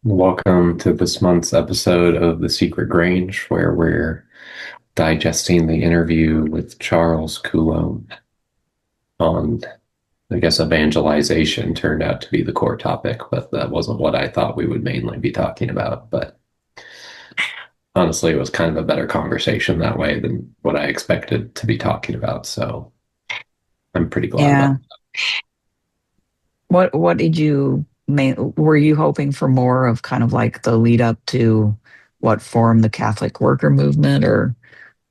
Welcome to this month's episode of The Secret Grange, where we're digesting the interview with Charles Coulombe on, I guess, evangelization turned out to be the core topic, but that wasn't what I thought we would mainly be talking about. But honestly, it was kind of a better conversation that way than what I expected to be talking about. So I'm pretty glad about Yeah. What did you were you hoping for more of kind of like the lead up to what formed the Catholic worker movement, or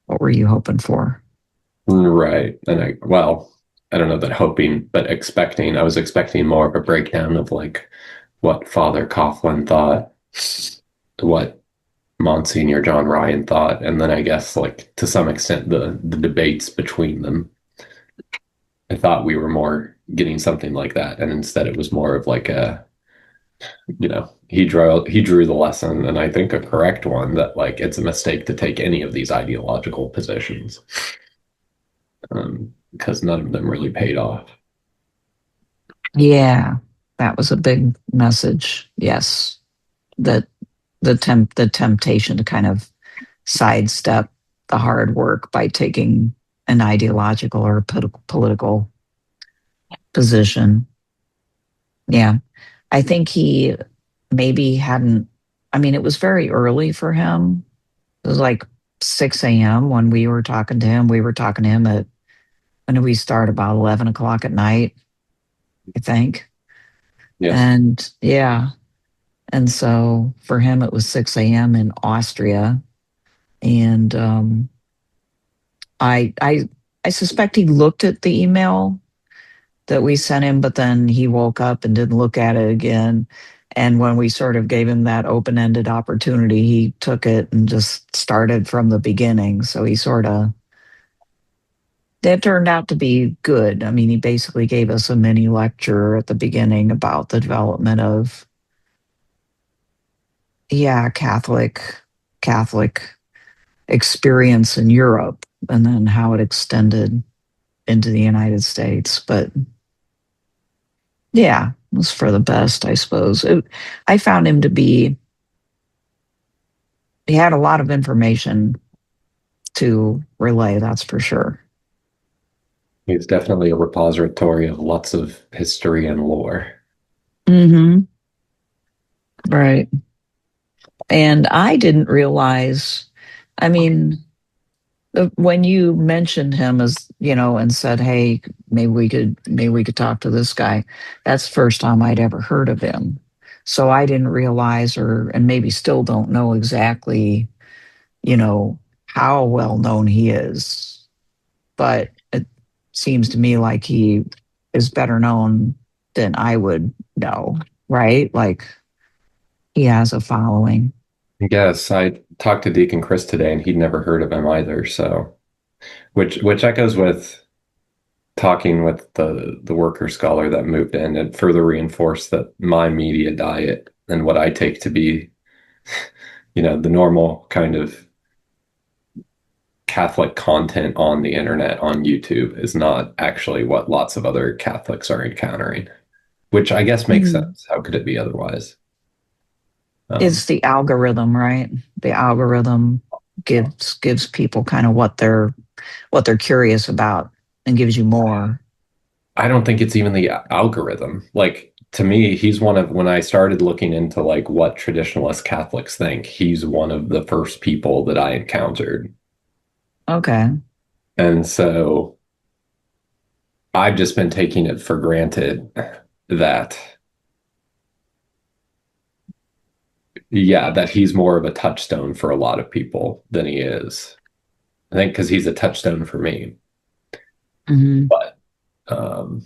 what were you hoping for? that. Right. I don't know that hoping, but expecting. I was expecting more of a breakdown of like what Father Coughlin thought, what Monsignor John Ryan thought, and then I guess like to some extent the debates between them. I thought we were more getting something like that, and instead it was more of like he drew the lesson, and I think a correct one that like it's a mistake to take any of these ideological positions because none of them really paid off. Yeah, that was a big message. Yes, that the temptation to kind of sidestep the hard work by taking an ideological or political position. Yeah, I think he maybe hadn't. I mean, it was very early for him. It was like 6 a.m. when we were talking to him. We were talking to him at, when did we start? About 11 o'clock at night, I think. Yes. And yeah. And so for him, it was 6 a.m. in Austria. And I suspect he looked at the email that we sent him, but then he woke up and didn't look at it again. And when we sort of gave him that open ended opportunity, he took it and just started from the beginning. So he sort of that turned out to be good. I mean, he basically gave us a mini lecture at the beginning about the development of, yeah, Catholic experience in Europe and then how it extended into the United States. But yeah, it was for the best, I suppose. I found him to be, he had a lot of information to relay, that's for sure. He's definitely a repository of lots of history and lore. Hmm. Right. And I didn't realize, I mean, when you mentioned him as, and said, "Hey, maybe we could talk to this guy," that's the first time I'd ever heard of him. So I didn't realize, and maybe still don't know exactly, you know, how well known he is. But it seems to me like he is better known than I would know, right? Like he has a following. Yes, I talked to Deacon Chris today, and he'd never heard of him either. So, which echoes with talking with the worker scholar that moved in, and further reinforced that my media diet and what I take to be, the normal kind of Catholic content on the internet on YouTube is not actually what lots of other Catholics are encountering, which I guess makes Mhm. sense. How could it be otherwise? Um, It's the algorithm, right? The algorithm gives people kind of what they're curious about and gives you more. I don't think it's even the algorithm. Like to me, he's one of when I started looking into like what traditionalist Catholics think, he's one of the first people that I encountered. Okay. And so I've just been taking it for granted that, yeah, that he's more of a touchstone for a lot of people than he is. I think because he's a touchstone for me. Hmm. But um,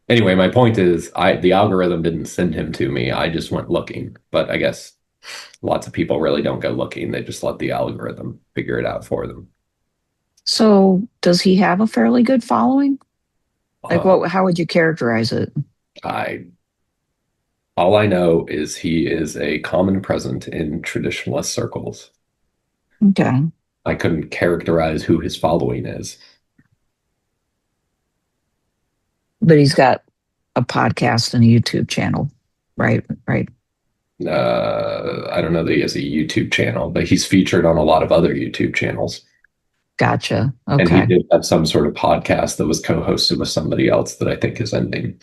anyway, my point is, the algorithm didn't send him to me. I just went looking. But I guess lots of people really don't go looking. They just let the algorithm figure it out for them. So does he have a fairly good following? Like Uh, what, how would you characterize it? I all I know is he is a common present in traditionalist circles. Okay. I couldn't characterize who his following is. But he's got a podcast and a YouTube channel. Right, right. I don't know that he has a YouTube channel, but he's featured on a lot of other YouTube channels. Gotcha. And he Okay. did have some sort of podcast that was co-hosted with somebody else that I think is ending.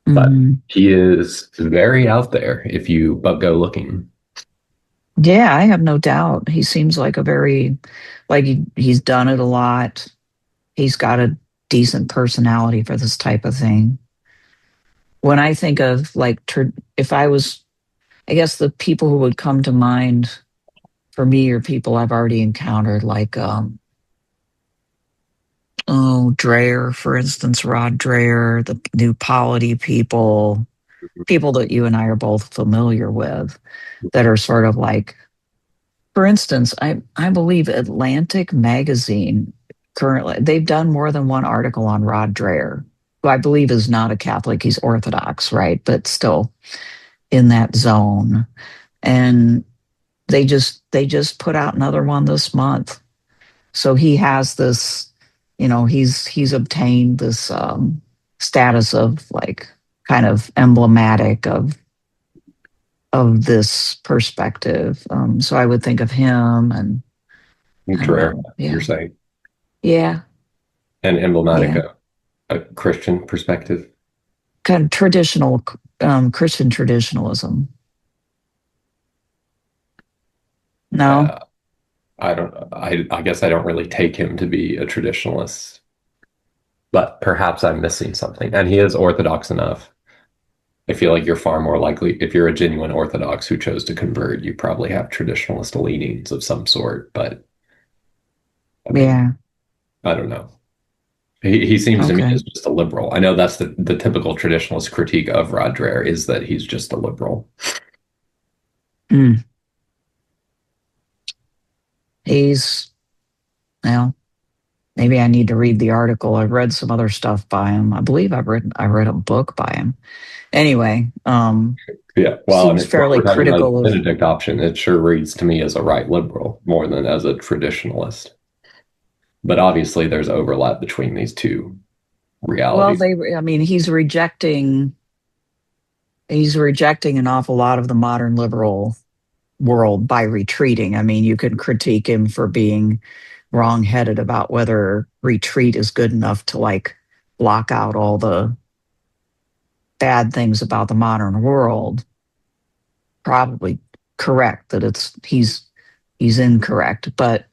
But Hmm. he is very out there if you but go looking. Yeah, I have no doubt. He seems like a very, like he's done it a lot. He's got a decent personality for this type of thing. When I think of like, if I was, I guess the people who would come to mind for me are people I've already encountered, like, oh, Dreyer, for instance, Rod Dreyer, the new polity people, people that you and I are both familiar with that are sort of like, for instance, I believe Atlantic Magazine currently they've done more than one article on Rod Dreher, who I believe is not a Catholic. He's Orthodox, right? But still in that zone. And they just put out another one this month. So he has this, he's obtained this status of like kind of emblematic of this perspective. So I would think of him, and I don't Rare, know. you're Yeah. saying, Yeah. and emblematic Yeah. a Christian perspective. Kind of traditional, Christian traditionalism. No. Uh, I don't. I guess I don't really take him to be a traditionalist, but perhaps I'm missing something. And he is Orthodox enough. I feel like you're far more likely, if you're a genuine Orthodox who chose to convert, you probably have traditionalist leanings of some sort. But I mean, Yeah. I don't know. He seems to me as Okay. just a liberal. I know that's the typical traditionalist critique of Rod Dreher is that he's just a liberal. Mm. He's, well, maybe I need to read the article. I've read some other stuff by him. I believe I read a book by him. Anyway, Yeah. Well, and seems if what fairly we're talking about critical the of, Benedict option, it sure reads to me as a right liberal more than as a traditionalist. But obviously, there's overlap between these two well, realities. I mean, he's rejecting an awful lot of the modern liberal world by retreating. I mean, you can critique him for being wrongheaded about whether retreat is good enough to like block out all the bad things about the modern world. Probably correct that he's incorrect, but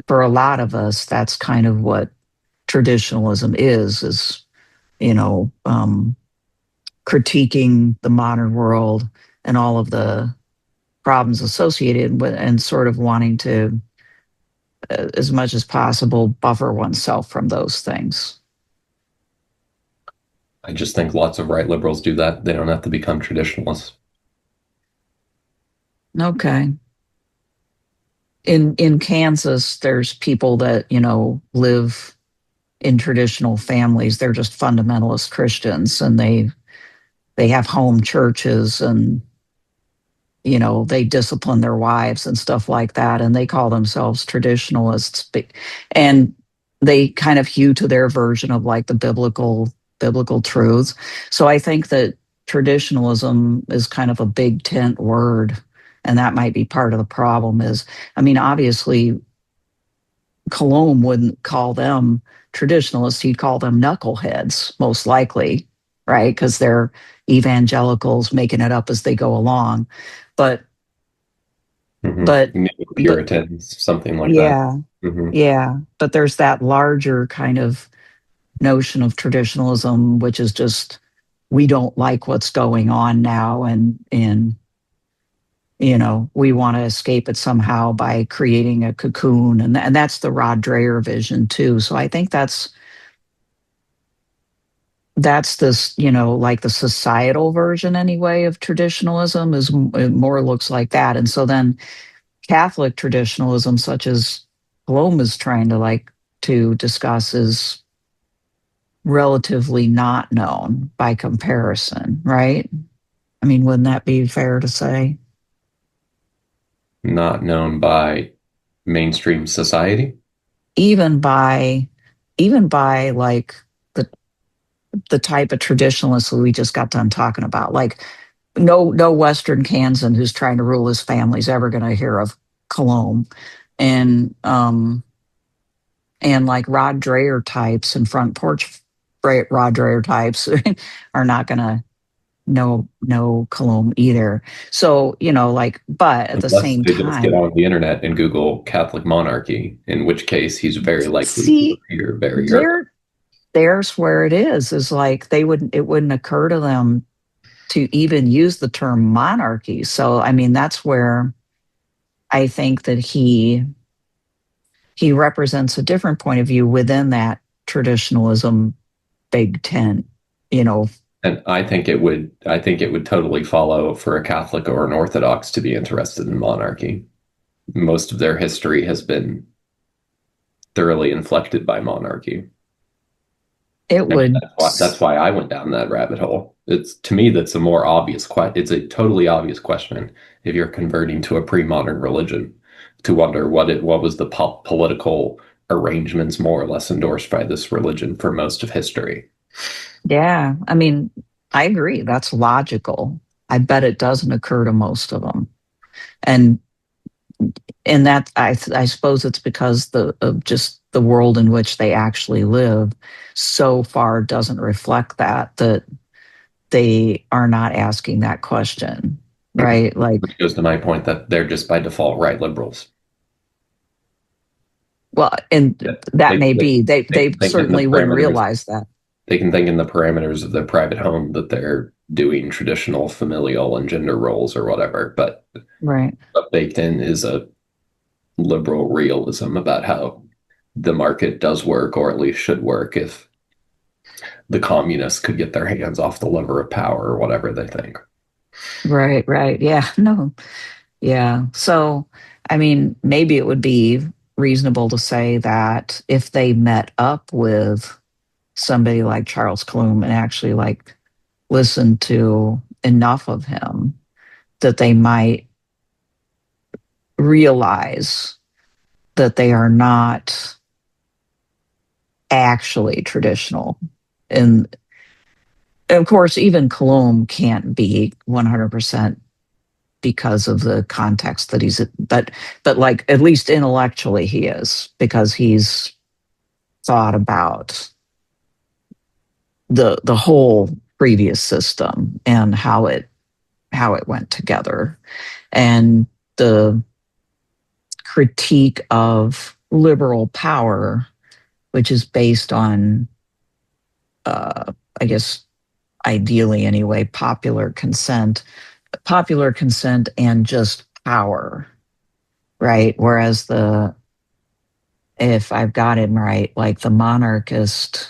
for a lot of us, that's kind of what traditionalism is you know um, critiquing the modern world and all of the problems associated with, and sort of wanting to, as much as possible, buffer oneself from those things. I just think lots of right liberals do that. They don't have to become traditionalists. Okay. In Kansas, there's people that, live in traditional families. They're just fundamentalist Christians, and they have home churches, and they discipline their wives and stuff like that, and they call themselves traditionalists. And they kind of hew to their version of like the biblical truths. So I think that traditionalism is kind of a big tent word, and that might be part of the problem. Is, I mean, obviously Coulombe wouldn't call them traditionalists; he'd call them knuckleheads, most likely, right? Because they're evangelicals making it up as they go along. But but Maybe but Puritans, something like that. yeah, Hmm. yeah. But there's that larger kind of notion of traditionalism, which is just we don't like what's going on now, and we want to escape it somehow by creating a cocoon, and that's the Rod Dreher vision too. So I think that's this, like the societal version anyway of traditionalism is it more looks like that. And so then Catholic traditionalism, such as Coulombe is trying to like to discuss, is relatively not known by comparison, right? I mean, wouldn't that be fair to say? Not known by mainstream society. Even by even by like the the type of traditionalists that we just got done talking about, like no Western Kansan who's trying to rule his family is ever going to hear of Coulombe, and like Rod Dreher types and front porch Rod Dreher types are not going to know Coulombe either. So like, but at the unless same they just get time, on the internet and Google Catholic monarchy, in which case he's very likely to see, appear very early. there's where it is like it wouldn't occur to them to even use the term monarchy. So I mean, that's where I think that he represents a different point of view within that traditionalism big tent, you know. And I think it would totally follow for a Catholic or an Orthodox to be interested in monarchy. Most of their history has been thoroughly inflected by monarchy. It I mean, would, that's why I went down that rabbit hole. It's to me that's a more obvious question. It's a totally obvious question if you're converting to a pre-modern religion to wonder what was the political arrangements more or less endorsed by this religion for most of history. yeah, I mean, I agree, that's logical. I bet it doesn't occur to most of them. And that I suppose it's because of just the world in which they actually live so far doesn't reflect that they are not asking that question, Mhm. right? Like, Which goes to my point that they're just by default right liberals. well, and That that They, may they, be they they can think in the certainly wouldn't parameters. realize that, They can think in the parameters of their private home that they're doing traditional familial and gender roles or whatever. right? But baked in is a liberal realism about how the market does work, or at least should work, if the communists could get their hands off the lever of power or whatever they think. Right, right. Yeah, no. Yeah. So, I mean, maybe it would be reasonable to say that if they met up with somebody like Charles Coulombe and actually like listened to enough of him, that they might realize that they are not actually traditional. And of course, even Coulombe can't be 100% because of the context that he's, but like at least intellectually he is, because he's thought about the whole previous system and how it went together, and the critique of liberal power, which is based on I guess ideally anyway, popular consent and just power, right? Whereas if I've got it right, like the monarchist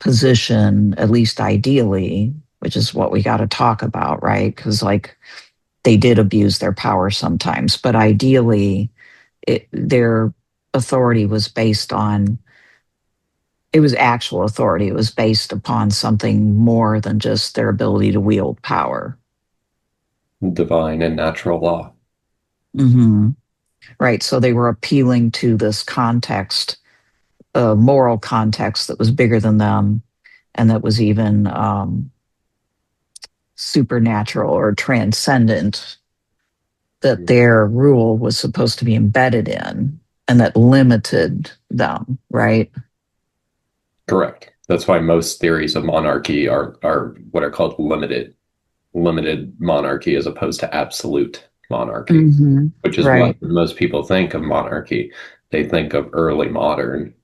position, at least ideally, which is what we got to talk about, right? Because like they did abuse their power sometimes, but ideally, their authority was based on, it was actual authority. It was based upon something more than just their ability to wield power. Divine and natural law. Hmm. Right. So they were appealing to this context, a moral context that was bigger than them, and that was even supernatural or transcendent, that their rule was supposed to be embedded in, and that limited them, right? Correct. That's why most theories of monarchy are what are called limited monarchy as opposed to absolute monarchy, Hmm. which is what Right. most people think of monarchy. They think of early modern,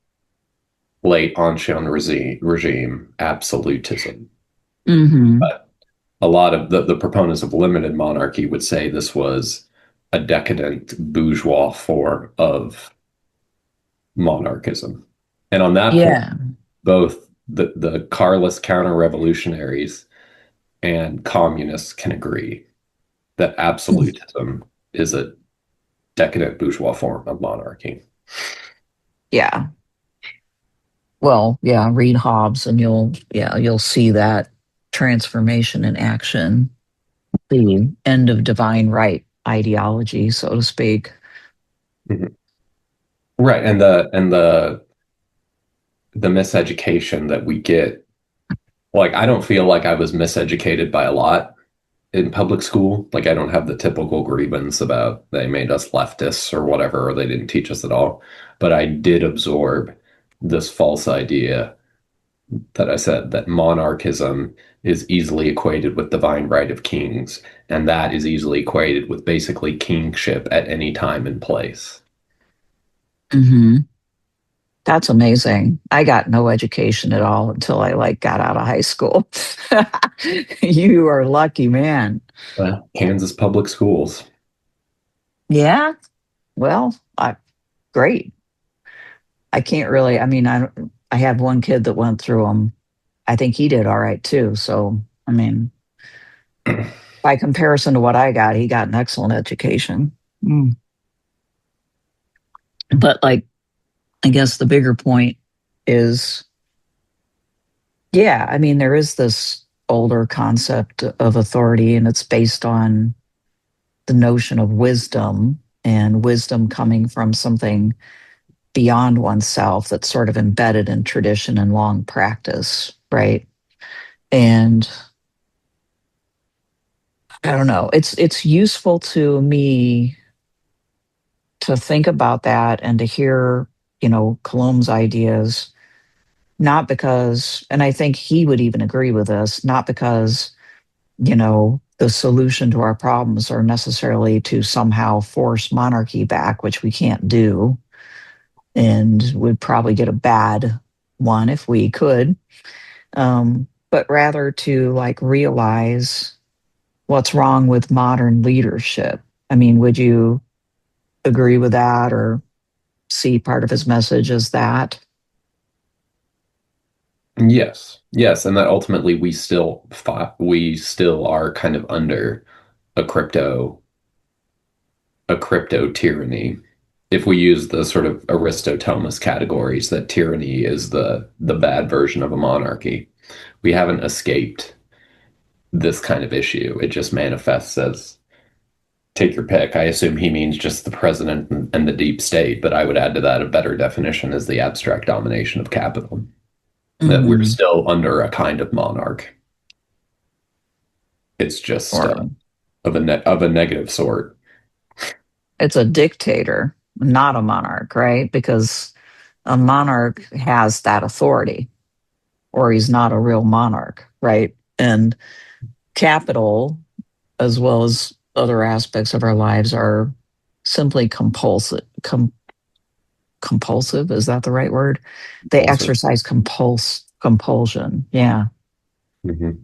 late ancien regime absolutism. Hmm. But a lot of the proponents of limited monarchy would say this was a decadent bourgeois form of monarchism. And on that point, Yeah. both the Carlist counter-revolutionaries and communists can agree that absolutism is a decadent bourgeois form of monarchy. Yeah. Well, yeah, read Hobbes and you'll see that transformation in action, the end of divine right ideology, so to speak. Mhm. Right, and the miseducation that we get, like I don't feel like I was miseducated by a lot. in public school. Like I don't have the typical grievance about they made us leftists or whatever, or they didn't teach us at all. But I did absorb this false idea that I said that monarchism is easily equated with divine right of kings, and that is easily equated with basically kingship at any time and place. Hmm. That's amazing. I got no education at all until I like got out of high school. You are lucky, man. Well, Kansas public schools. Yeah. Well, great. I can't really, I mean, I had one kid that went through them. I think he did all right too. So, I mean, by comparison to what I got, he got an excellent education. Mm. But like, I guess the bigger point is, yeah, I mean, there is this older concept of authority, and it's based on the notion of wisdom and wisdom coming from something beyond oneself that's sort of embedded in tradition and long practice, right? And I don't know, it's useful to me to think about that and to hear, Colombe's ideas, not because, and I think he would even agree with this, not because, the solution to our problems are necessarily to somehow force monarchy back, which we can't do, and would probably get a bad one if we could, but rather to like realize what's wrong with modern leadership. I mean, would you agree with that or see part of his message as that? Yes, yes, and that ultimately we still are kind of under a crypto tyranny. If we use the sort of Aristotelis categories that tyranny is the bad version of a monarchy, we haven't escaped this kind of issue. It just manifests as take your pick. I assume he means just the president and the deep state, but I would add to that a better definition is the abstract domination of capital. That we're Mm-hmm. still under a kind of monarch. It's just Or of a negative sort. it's a dictator, not a monarch, right? Because a monarch has that authority, or he's not a real monarch, right? And capital, as well as other aspects of our lives, are simply compulsive. Is that the right word? They Also, exercise compulsion. Yeah. mhm.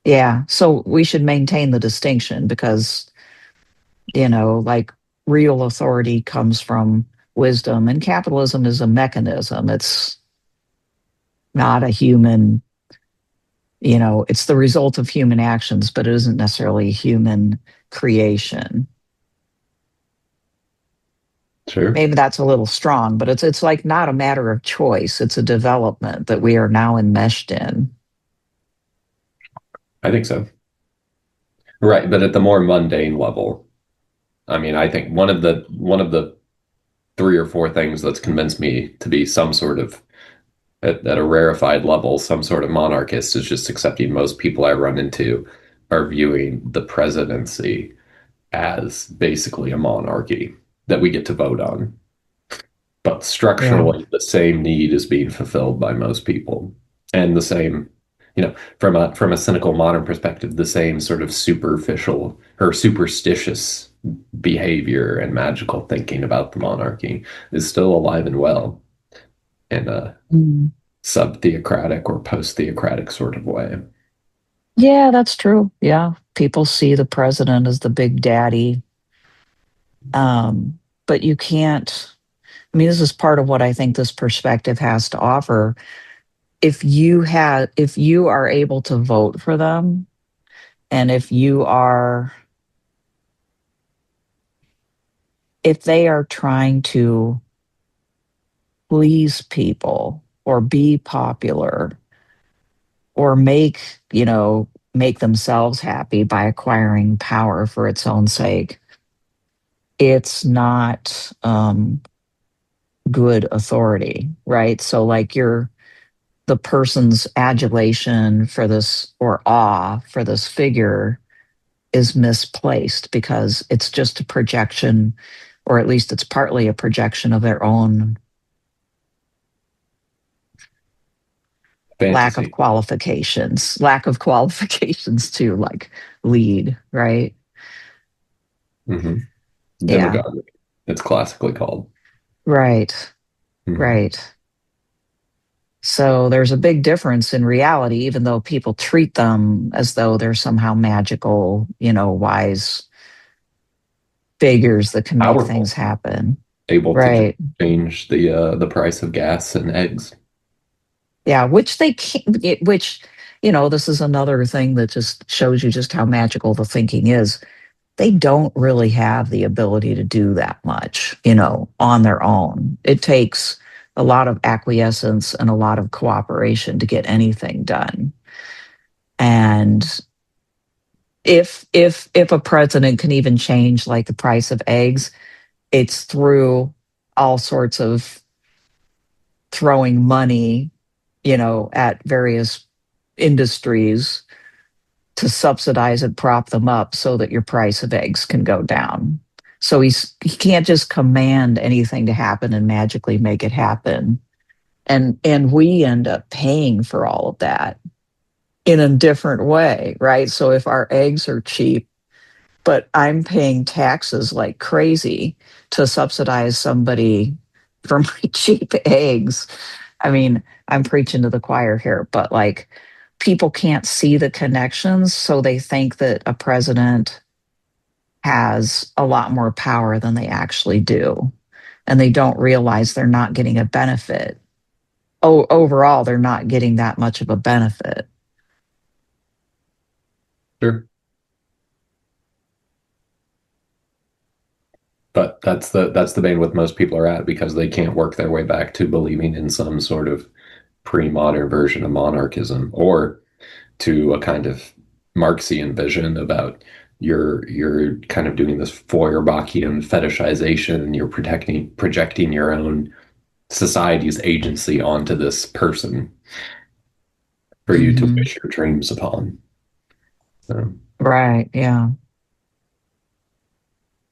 Yeah. So we should maintain the distinction because, like real authority comes from wisdom, and capitalism is a mechanism. It's not a human, it's the result of human actions, but it isn't necessarily human creation. Sure. Maybe that's a little strong, but it's like not a matter of choice. It's a development that we are now enmeshed in. I think so. Right, but at the more mundane level, I mean, I think one of the three or four things that's convinced me to be some sort of at a rarefied level, some sort of monarchist is just accepting most people I run into are viewing the presidency as basically a monarchy that we get to vote on. But Yeah. structurally, the same need is being fulfilled by most people. And the same, from a cynical modern perspective, the same sort of superficial or superstitious behavior and magical thinking about the monarchy is still alive and well in a Mm. sub-theocratic or post-theocratic sort of way. Yeah, that's true. Yeah. People see the president as the big daddy. But you can't, I mean, this is part of what I think this perspective has to offer. If you are able to vote for them, and if they are trying to please people or be popular or make themselves happy by acquiring power for its own sake, it's not good authority, right? So like the person's adulation for this or awe for this figure is misplaced because it's just a projection, or at least it's partly a projection of their own Fantasy. lack of qualifications to like lead, right? Hmm. Yeah, Demagoguery. It's classically called. right, Hmm. right. So there's a big difference in reality, even though people treat them as though they're somehow magical, wise figures that can make things Powerful, happen. able to just Right. change the price of gas and eggs. Yeah, which they can't, which, this is another thing that just shows you just how magical the thinking is. They don't really have the ability to do that much, on their own. It takes a lot of acquiescence and a lot of cooperation to get anything done. And if a president can even change like the price of eggs, it's through all sorts of throwing money, at various industries to subsidize and prop them up so that your price of eggs can go down. So he can't just command anything to happen and magically make it happen. And we end up paying for all of that in a different way, right? So if our eggs are cheap, but I'm paying taxes like crazy to subsidize somebody for my cheap eggs. I mean, I'm preaching to the choir here, but like people can't see the connections, so they think that a president has a lot more power than they actually do. And they don't realize they're not getting a benefit. Oh, overall, they're not getting that much of a benefit. Sure. But that's the bandwidth most people are at because they can't work their way back to believing in some sort of pre-modern version of monarchism or to a kind of Marxian vision about you're kind of doing this Feuerbachian fetishization and you're projecting your own society's agency onto this person for you to Hmm. wish your dreams upon. So, Right. Yeah.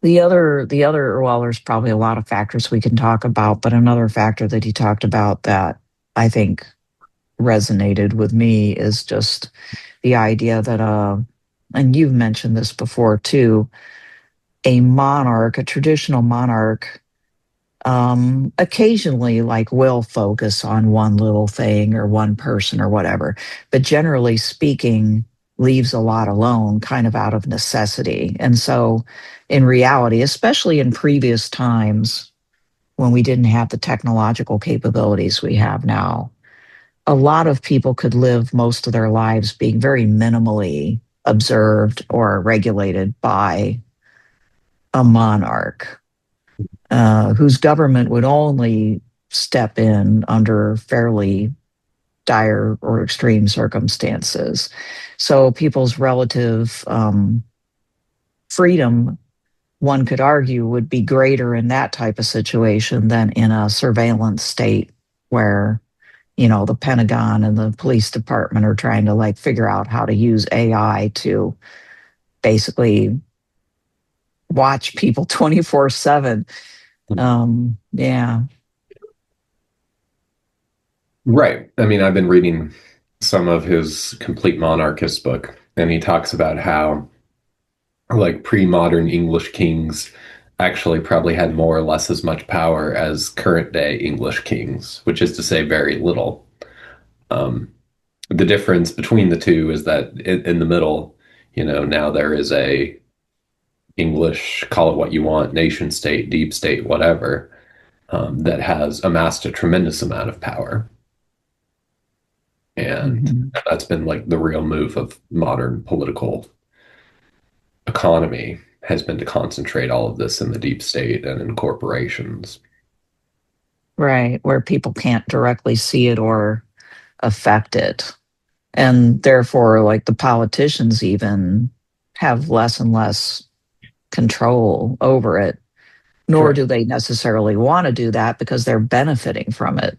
Well, there's probably a lot of factors we can talk about, but another factor that he talked about that I think resonated with me is just the idea that, and you've mentioned this before too, a traditional monarch, occasionally like will focus on one little thing or one person or whatever, but generally speaking, leaves a lot alone kind of out of necessity. And so, in reality, especially in previous times when we didn't have the technological capabilities we have now, a lot of people could live most of their lives being very minimally observed or regulated by a monarch, whose government would only step in under fairly dire or extreme circumstances. So people's relative freedom, one could argue, would be greater in that type of situation than in a surveillance state where, the Pentagon and the police department are trying to like figure out how to use AI to basically watch people 24/7. Yeah. right. I mean, I've been reading some of his Complete Monarchist book, and he talks about how like pre-modern English kings actually probably had more or less as much power as current day English kings, which is to say very little. Um, the difference between the two is that in the middle, now there is a English, call it what you want, nation state, deep state, whatever, that has amassed a tremendous amount of power. And Mhm. that's been like the real move of modern political economy has been to concentrate all of this in the deep state and in corporations. Right, where people can't directly see it or affect it. And therefore, like the politicians even have less and less control over it, nor Right. do they necessarily want to do that because they're benefiting from it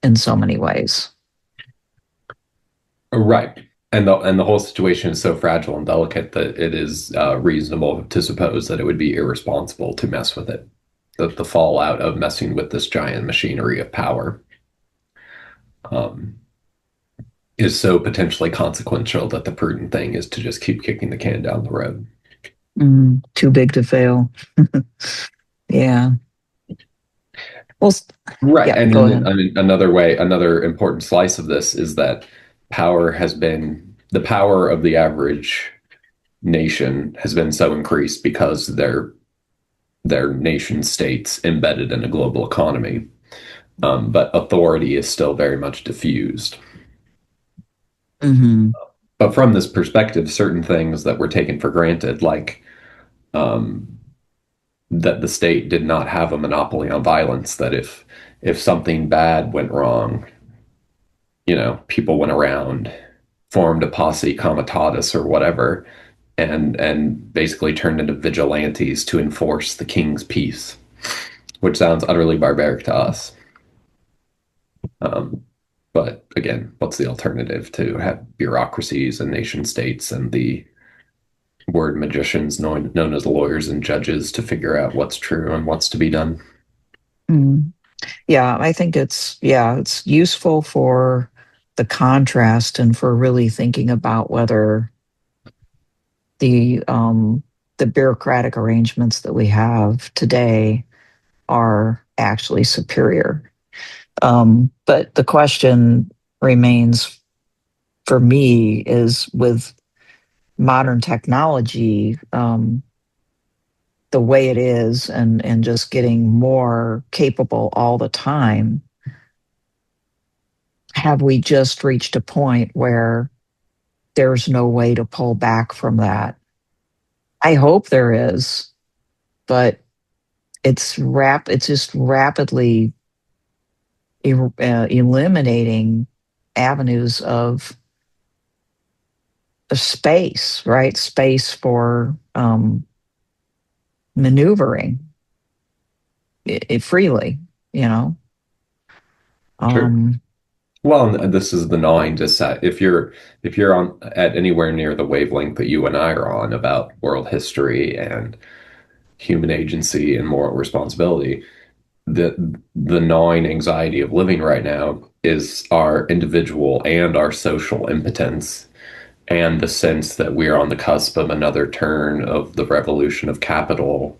in so many ways. Right. and the whole situation is so fragile and delicate that it is reasonable to suppose that it would be irresponsible to mess with it. That the fallout of messing with this giant machinery of power um, is so potentially consequential that the prudent thing is to just keep kicking the can down the road. Too big to fail. Yeah. Well, Right. yeah, And go then, ahead. I mean, another way, another important slice of this is that power has been the power of the average nation has been so increased because their nation states embedded in a global economy. But authority is still very much diffused. Hmm. But from this perspective, certain things that were taken for granted, like um, that the state did not have a monopoly on violence, that if something bad went wrong, people went around, formed a posse comitatus or whatever, and basically turned into vigilantes to enforce the king's peace, which sounds utterly barbaric to us. Um, but again, what's the alternative to have bureaucracies and nation states and the word magicians known as lawyers and judges to figure out what's true and what's to be done? Mm. Yeah, I think it's useful for the contrast and for really thinking about whether the um, the bureaucratic arrangements that we have today are actually superior. But the question remains for me is with modern technology, the way it is, and just getting more capable all the time. Have we just reached a point where there's no way to pull back from that? I hope there is, but it's just rapidly eliminating avenues of space, right? Space for maneuvering freely, you know. Sure. Um, Well, and this is the gnawing to set. If you're on at anywhere near the wavelength that you and I are on about world history and human agency and moral responsibility, the gnawing anxiety of living right now is our individual and our social impotence and the sense that we are on the cusp of another turn of the revolution of capital,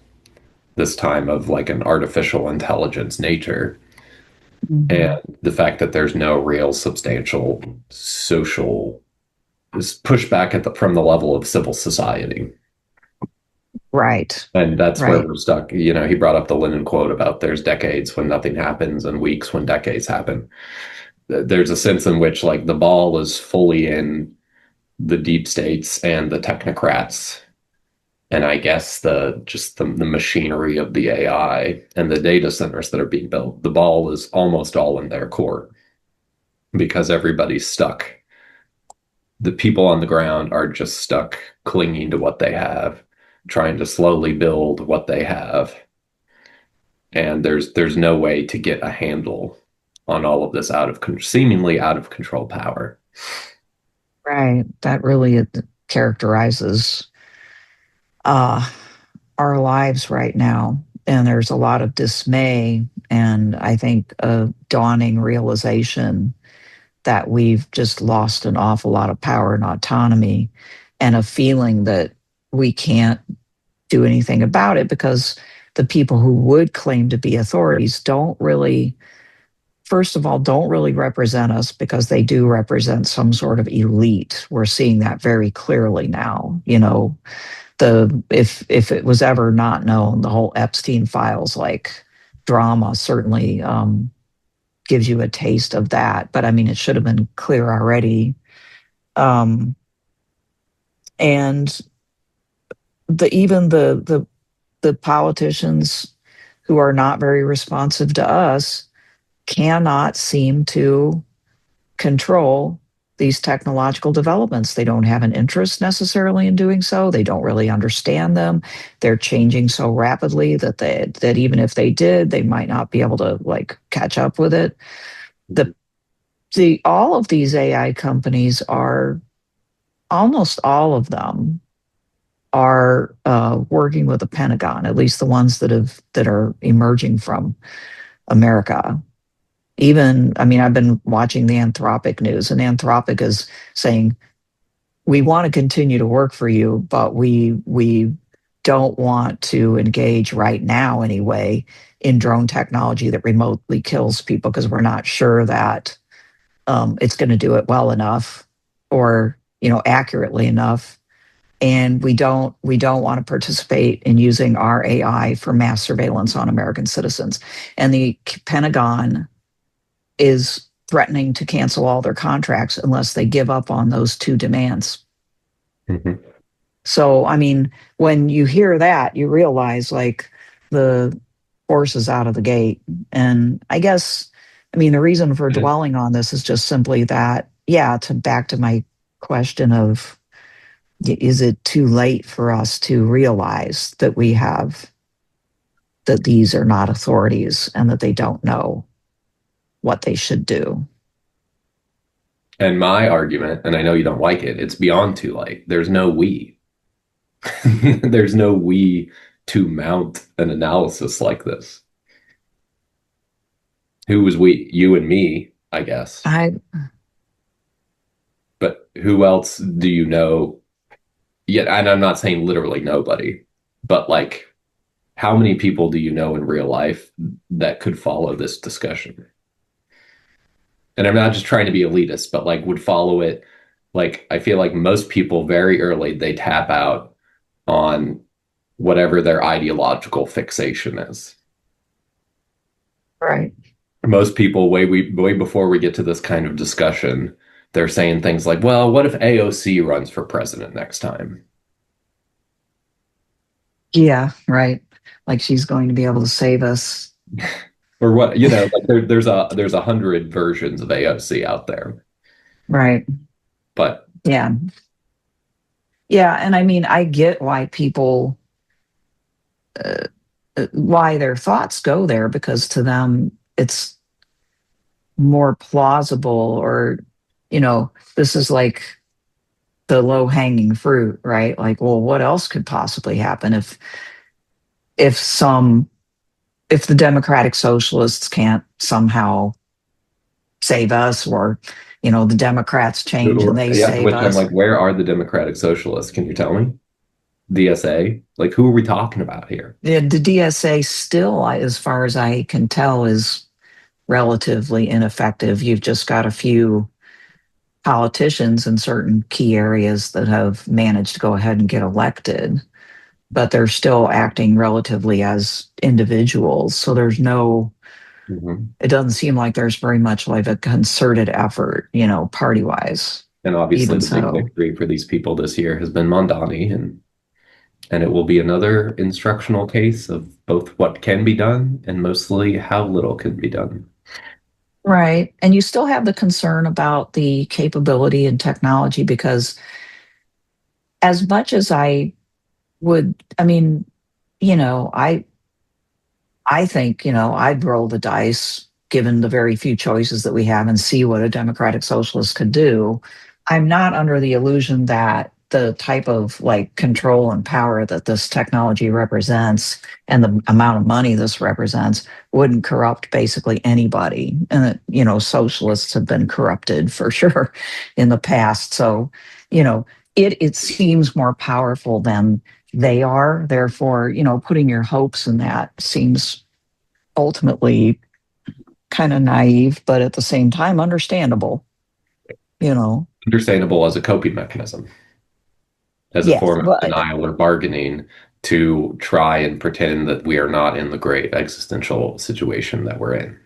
this time of like an artificial intelligence nature, and mhm. the fact that there's no real substantial social pushback from the level of civil society. Right, And that's where right. we're stuck. He brought up the Lenin quote about there's decades when nothing happens and weeks when decades happen. There's a sense in which like the ball is fully in the deep states and the technocrats, and I guess the machinery of the AI and the data centers that are being built. The ball is almost all in their court because everybody's stuck. The people on the ground are just stuck clinging to what they have, trying to slowly build what they have, and there's no way to get a handle on all of this seemingly out of control power. Right. That really characterizes uh, our lives right now. And there's a lot of dismay and I think a dawning realization that we've just lost an awful lot of power and autonomy and a feeling that we can't do anything about it because the people who would claim to be authorities don't really, first of all, don't really represent us because they do represent some sort of elite. We're seeing that very clearly now. The if it was ever not known, the whole Epstein files like drama certainly gives you a taste of that. But I mean, it should have been clear already. Um, and even the politicians who are not very responsive to us cannot seem to control these technological developments. They don't have an interest necessarily in doing so. They don't really understand them. They're changing so rapidly that even if they did, they might not be able to like catch up with it. The all of these AI companies are almost all of them are working with the Pentagon, at least the ones that are emerging from America. Even, I mean, I've been watching the Anthropic news, and Anthropic is saying we want to continue to work for you, but we don't want to engage right now anyway in drone technology that remotely kills people because we're not sure that it's going to do it well enough or accurately enough, and we don't want to participate in using our AI for mass surveillance on American citizens. And the Pentagon is threatening to cancel all their contracts unless they give up on those two demands. Mhm. So, I mean, when you hear that, you realize like the horse is out of the gate. And I guess, I mean, the reason for dwelling on this is just simply that, yeah, to back to my question of is it too late for us to realize that we have that these are not authorities and that they don't know what they should do? And my argument, and I know you don't like it, it's beyond too late. There's no we. There's no we to mount an analysis like this. Who was we? You and me, I guess. I But who else do you know? Yet, and I'm not saying literally nobody, but like, how many people do you know in real life that could follow this discussion? And I'm not just trying to be elitist, but like would follow it. Like, I feel like most people very early, they tap out on whatever their ideological fixation is. right. Most people, way before we get to this kind of discussion, they're saying things like, well, what if AOC runs for president next time? Yeah, right. Like she's going to be able to save us. Or what, like there's a hundred versions of AOC out there. Right. But Yeah. Yeah. And I mean, I get why people, uh, why their thoughts go there because to them it's more plausible or, this is like the low hanging fruit, right? Like, well, what else could possibly happen if some, if the Democratic Socialists can't somehow save us or, the Democrats change and they yeah, to save which I'm us? like, where are the Democratic Socialists? Can you tell me? DSA? Like, who are we talking about here? The DSA still, as far as I can tell, is relatively ineffective. You've just got a few politicians in certain key areas that have managed to go ahead and get elected, but they're still acting relatively as individuals. So there's no, Mhm. it doesn't seem like there's very much like a concerted effort, party wise, And obviously, even the big so. victory for these people this year has been Mondani, and it will be another instructional case of both what can be done and mostly how little can be done. Right. And you still have the concern about the capability and technology because as much as I would, I mean, you know, I I think, I'd roll the dice given the very few choices that we have and see what a democratic socialist could do. I'm not under the illusion that the type of like control and power that this technology represents and the amount of money this represents wouldn't corrupt basically anybody. And that, socialists have been corrupted for sure in the past. So, you know, it seems more powerful than they are. Therefore, putting your hopes in that seems ultimately kind of naive, but at the same time understandable, you know. Understandable as a coping mechanism, as a Yes, form of but denial or bargaining to try and pretend that we are not in the great existential situation that we're in.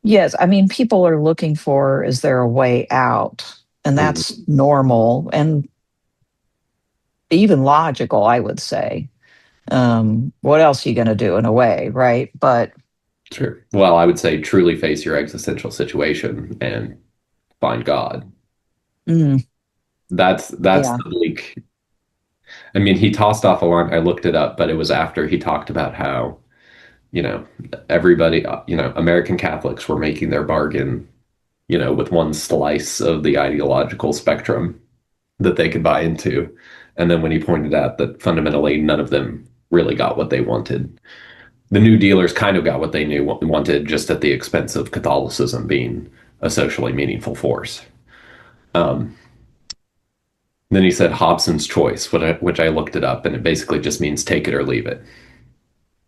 yes, I mean, people are looking for is there a way out? And that's Mhm. normal and even logical, I would say. What else are you going to do in a way, right? But Sure. Well, I would say truly face your existential situation and find God. mm, That's yeah, the bleak. I mean, he tossed off a line. I looked it up, but it was after he talked about how, you know, everybody, American Catholics were making their bargain, with one slice of the ideological spectrum that they could buy into. And then when he pointed out that fundamentally none of them really got what they wanted, the New Dealers kind of got what they knew wanted, just at the expense of Catholicism being a socially meaningful force. Um, then he said Hobson's choice, which I looked it up, and it basically just means take it or leave it.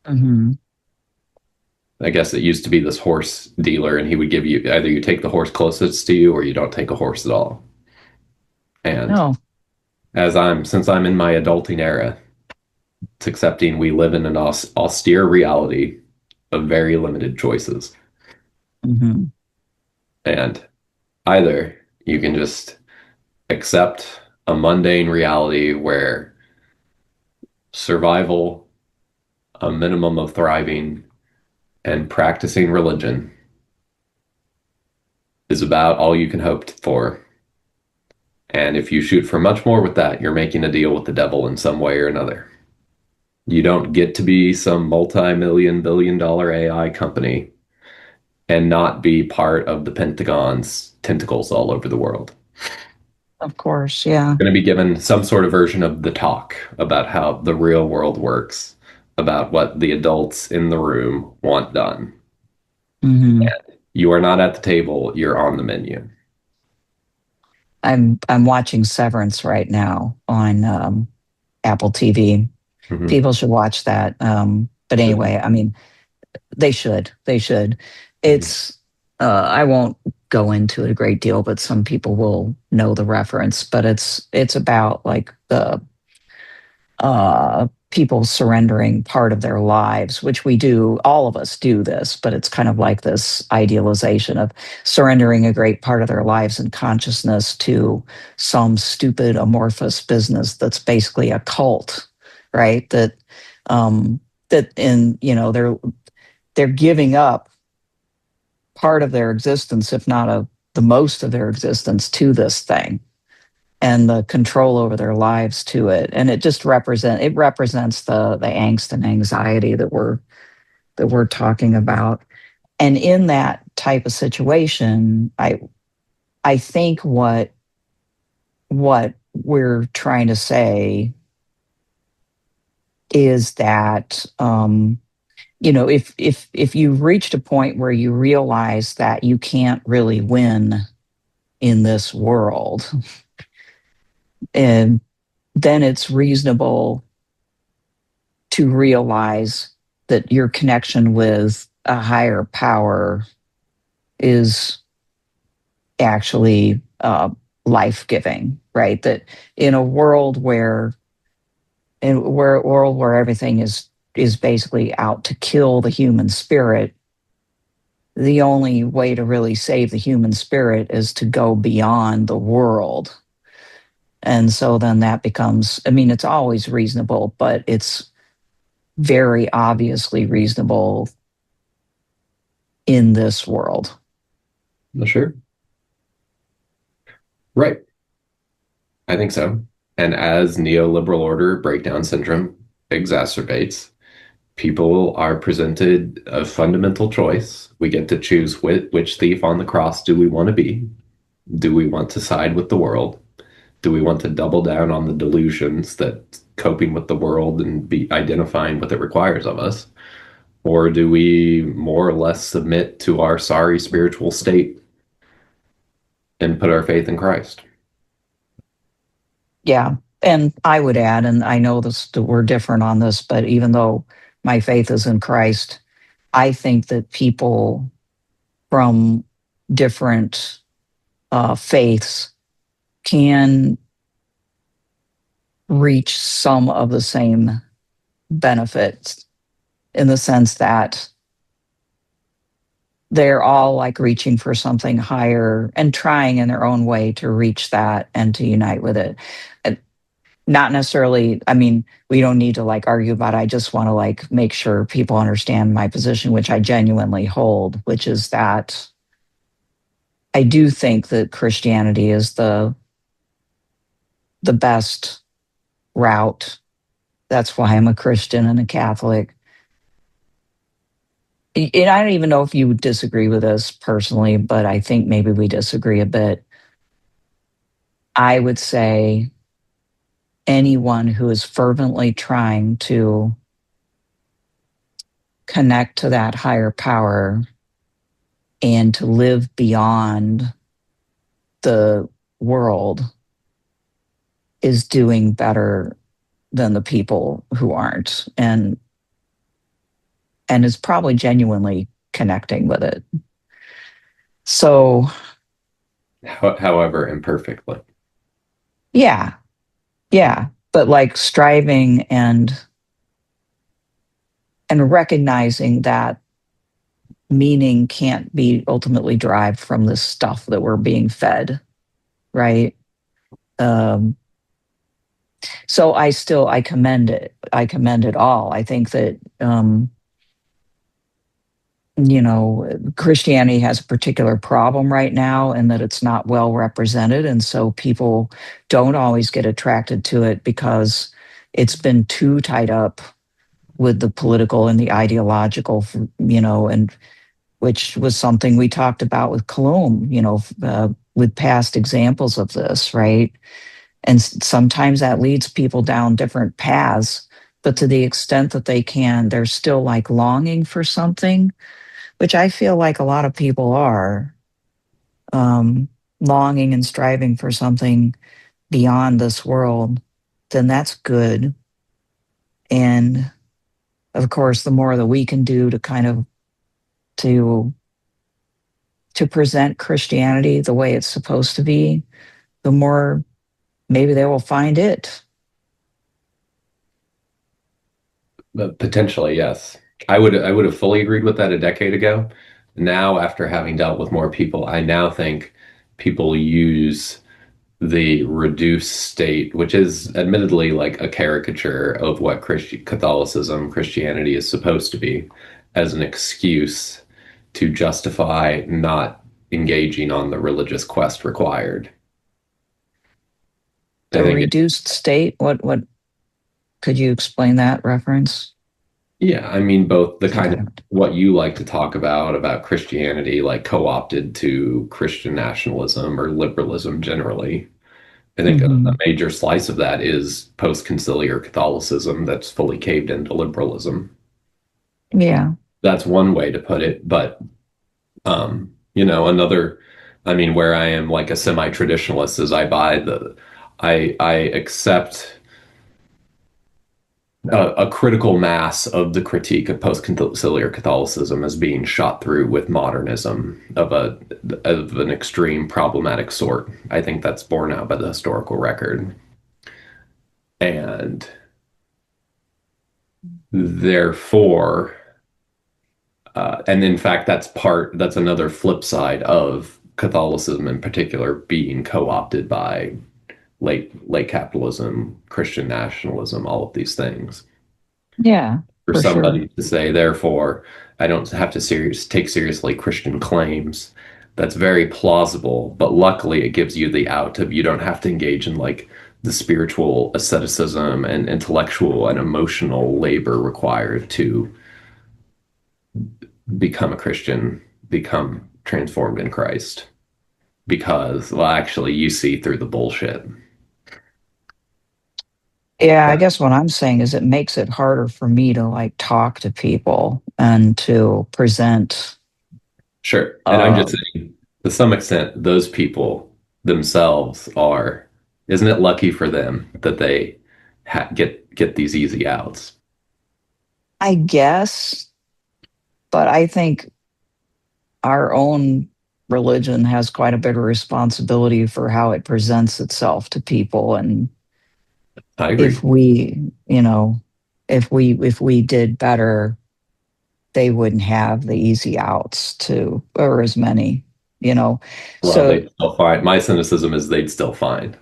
Hmm. I guess it used to be this horse dealer, and he would give you either you take the horse closest to you or you don't take a horse at all. And No. since I'm in my adulting era, it's accepting we live in an austere reality of very limited choices. Hmm. And either you can just accept a mundane reality where survival, a minimum of thriving, and practicing religion is about all you can hope for. And if you shoot for much more with that, you're making a deal with the devil in some way or another. You don't get to be some multi-million billion dollar AI company and not be part of the Pentagon's tentacles all over the world. Of course, yeah. Going to be given some sort of version of the talk about how the real world works, about what the adults in the room want done. Hmm. You are not at the table, you're on the menu. I'm watching Severance right now on Apple TV. Mm-hmm. People should watch that. But Should. anyway, I mean, they should. They should. Mm-hmm. It's I won't go into it a great deal, but some people will know the reference. But it's about like the people surrendering part of their lives, which we do, all of us do this, but it's kind of like this idealization of surrendering a great part of their lives and consciousness to some stupid amorphous business that's basically a cult, right? That in, they're giving up part of their existence, if not the most of their existence, to this thing and the control over their lives to it. And it represents the angst and anxiety that we're talking about. And in that type of situation, I think what we're trying to say is that if you've reached a point where you realize that you can't really win in this world, and then it's reasonable to realize that your connection with a higher power is actually life giving, right? That in a world where everything is basically out to kill the human spirit, the only way to really save the human spirit is to go beyond the world. And so then that becomes, I mean, it's always reasonable, but it's very obviously reasonable in this world. Sure. Right. I think so. And as neoliberal order breakdown syndrome exacerbates, people are presented a fundamental choice. We get to choose which thief on the cross do we want to be? Do we want to side with the world? Do we want to double down on the delusions that coping with the world and be identifying what it requires of us? Or do we more or less submit to our sorry spiritual state and put our faith in Christ? Yeah. And I would add, and I know this that we're different on this, but even though my faith is in Christ, I think that people from different faiths can reach some of the same benefits in the sense that they're all like reaching for something higher and trying in their own way to reach that and to unite with it. Not necessarily, I mean, we don't need to like argue about it. I just want to like make sure people understand my position, which I genuinely hold, which is that I do think that Christianity is the best route. That's why I'm a Christian and a Catholic. And I don't even know if you would disagree with this personally, but I think maybe we disagree a bit. I would say anyone who is fervently trying to connect to that higher power and to live beyond the world is doing better than the people who aren't, and is probably genuinely connecting with it. So However imperfectly. yeah, yeah, but like striving and recognizing that meaning can't be ultimately derived from this stuff that we're being fed, right? um, so I commend it. I commend it all. I think that Christianity has a particular problem right now, and that it's not well represented, and so people don't always get attracted to it because it's been too tied up with the political and the ideological, and which was something we talked about with Coulombe, with past examples of this, right? And sometimes that leads people down different paths, but to the extent that they can, they're still like longing for something, which I feel like a lot of people are, um, longing and striving for something beyond this world, then that's good. And of course, the more that we can do to kind of to to present Christianity the way it's supposed to be, the more maybe they will find it. But potentially, yes. I would have fully agreed with that a decade ago. Now, after having dealt with more people, I now think people use the reduced state, which is admittedly like a caricature of what Christianity is supposed to be, as an excuse to justify not engaging on the religious quest required. I The think it, reduced state, what could you explain that reference? yeah, I mean, both the Yeah, kind I of don't. what you like to talk about Christianity, like co-opted to Christian nationalism or liberalism generally. I think a Hmm. major slice of that is post-conciliar Catholicism that's fully caved into liberalism. Yeah, That's one way to put it, but another, I mean, where I am like a semi-traditionalist is I accept a critical mass of the critique of post-conciliar Catholicism as being shot through with modernism of an extreme problematic sort. I think that's borne out by the historical record. And therefore, and in fact, that's another flip side of Catholicism in particular being co-opted by late capitalism, Christian nationalism, all of these things. yeah, For for sure. somebody to say, therefore, I don't have to take seriously Christian claims, that's very plausible. But luckily, it gives you the out of you don't have to engage in like the spiritual asceticism and intellectual and emotional labor required to become a Christian, become transformed in Christ. Because, well, actually, you see through the bullshit. Yeah, I guess what I'm saying is it makes it harder for me to like talk to people and to present. Sure. And I'm uh just saying, to some extent, those people themselves are, isn't it lucky for them that they get these easy outs? I guess, but I think our own religion has quite a bit of responsibility for how it presents itself to people. And I if agree. we, if we did better, they wouldn't have the easy outs to, or as many, you know. Well, So they still find my cynicism is they'd still find.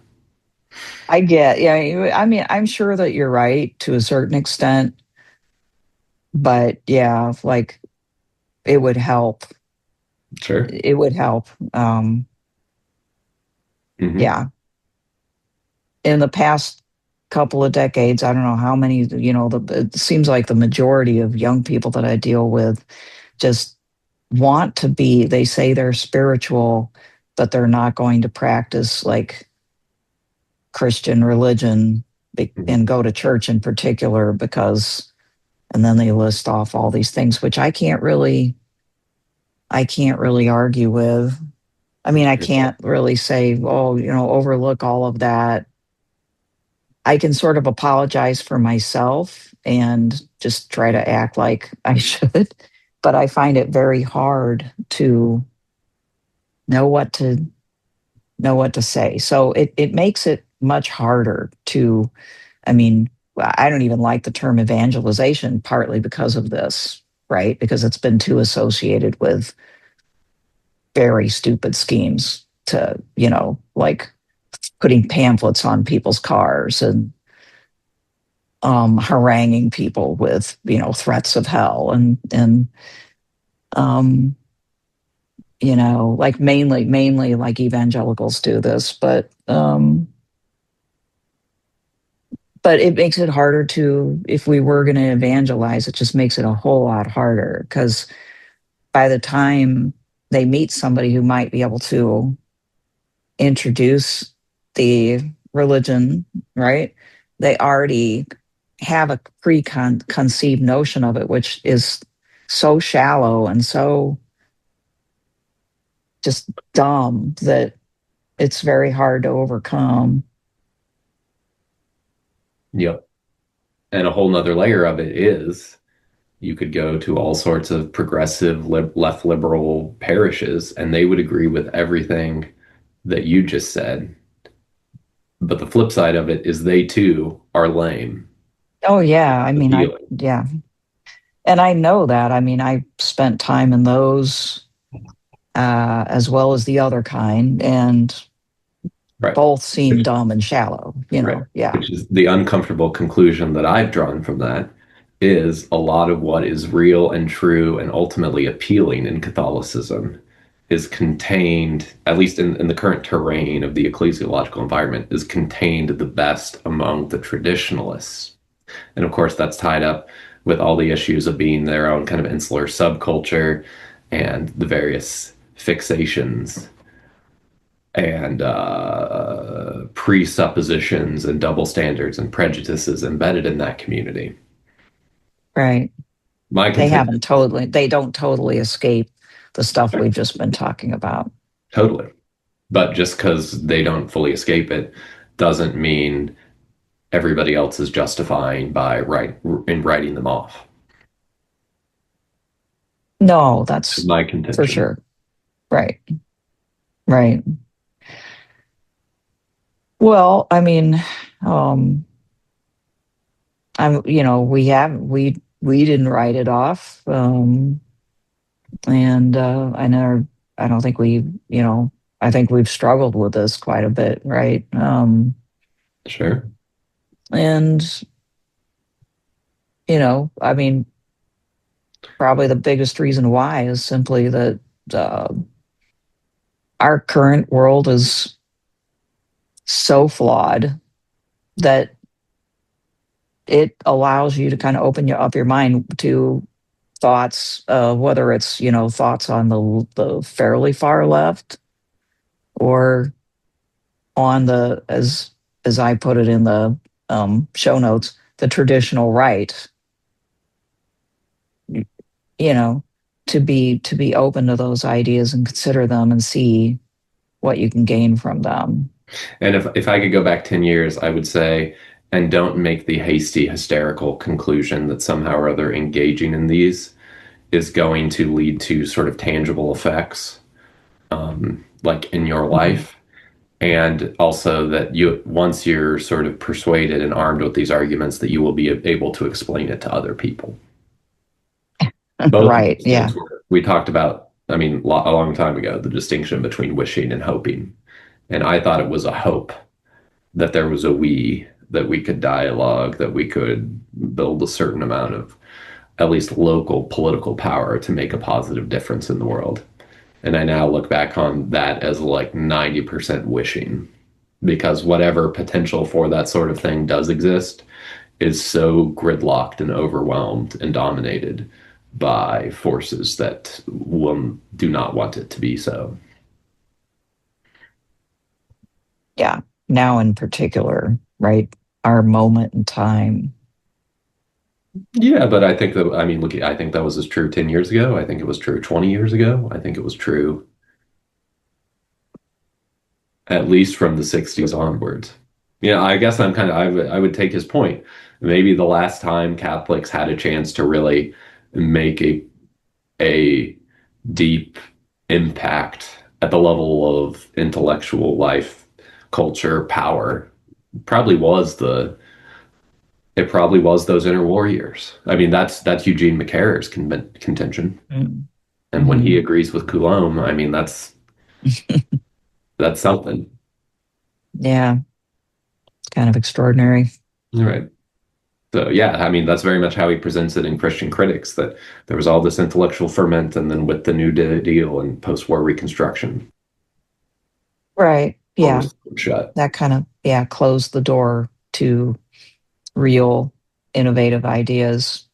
I get, yeah, I mean, I'm sure that you're right to a certain extent, but yeah, like it would help. Sure. It would help. Hmm. Yeah. In the past couple of decades, I don't know how many, it seems like the majority of young people that I deal with, just want to be, they say they're spiritual, but they're not going to practice like Christian religion Mhm. and go to church in particular because, and then they list off all these things, which I can't really argue with. I mean, I can't really say, oh, overlook all of that. I can sort of apologize for myself and just try to act like I should, but I find it very hard to know what to know what to say. So it makes it much harder to, I mean, I don't even like the term evangelization partly because of this, right? Because it's been too associated with very stupid schemes to, like putting pamphlets on people's cars and haranguing people with, threats of hell and um, like mainly like evangelicals do this, but it makes it harder to, if we were going to evangelize, it just makes it a whole lot harder because by the time they meet somebody who might be able to introduce the religion, right? They already have a preconceived notion of it, which is so shallow and so just dumb that it's very hard to overcome. Yep. And a whole nother layer of it is you could go to all sorts of progressive left liberal parishes and they would agree with everything that you just said. But the flip side of it is they too are lame, Oh yeah, I mean, appealing. yeah, and I know that. I mean, I spent time in those as well as the other kind, and Right. both seem dumb and shallow. Right. Yeah. Which is the uncomfortable conclusion that I've drawn from that is a lot of what is real and true and ultimately appealing in Catholicism is contained, at least in the current terrain of the ecclesiological environment, is contained the best among the traditionalists. And of course, that's tied up with all the issues of being their own kind of insular subculture and the various fixations and presuppositions and double standards and prejudices embedded in that community. Right. My contention, They don't totally escape the stuff we've just been talking about. totally. But just because they don't fully escape it doesn't mean everybody else is justifying by writing them off. No, Is that's my for contention. sure. Right. Right. Well, I mean, um, we didn't write it off. And I don't think I think we've struggled with this quite a bit, right? Sure. And, I mean, probably the biggest reason why is simply that uh, our current world is so flawed that it allows you to kind of open up your mind to thoughts, whether it's thoughts on the fairly far left or on the as I put it in the show notes, the traditional right. You know, to be open to those ideas and consider them and see what you can gain from them. And if I could go back 10 years, I would say, and don't make the hasty, hysterical conclusion that somehow or other engaging in these is going to lead to sort of tangible effects, like in your Mhm. life. And also that you, once you're sort of persuaded and armed with these arguments, that you will be able to explain it to other people. Both of Right. those Yeah. things we talked about, I mean, a long time ago, the distinction between wishing and hoping. And I thought it was a hope that there was a we, that we could dialogue, that we could build a certain amount of at least local political power to make a positive difference in the world. And I now look back on that as like 90% wishing because whatever potential for that sort of thing does exist is so gridlocked and overwhelmed and dominated by forces that will do not want it to be so. Yeah. Now in particular, right? Our moment in time. Yeah, but I think that I mean, look, I think that was as true 10 years ago. I think it was true 20 years ago. I think it was true at least from the 60s onwards. Yeah, I guess I would take his point. Maybe the last time Catholics had a chance to really make a deep impact at the level of intellectual life, culture, power, probably was the it probably was those interwar years. I mean, that's Eugene McCarer's contention. And when he Mm-hmm. agrees with Coulombe, I mean, that's something. Yeah. It's kind of extraordinary. Right. So yeah, I mean that's very much how he presents it in Christian Critics that there was all this intellectual ferment, and then with the New Deal and post-war Reconstruction, Right. door Yeah. was shut. That kind of, yeah, closed the door to real innovative ideas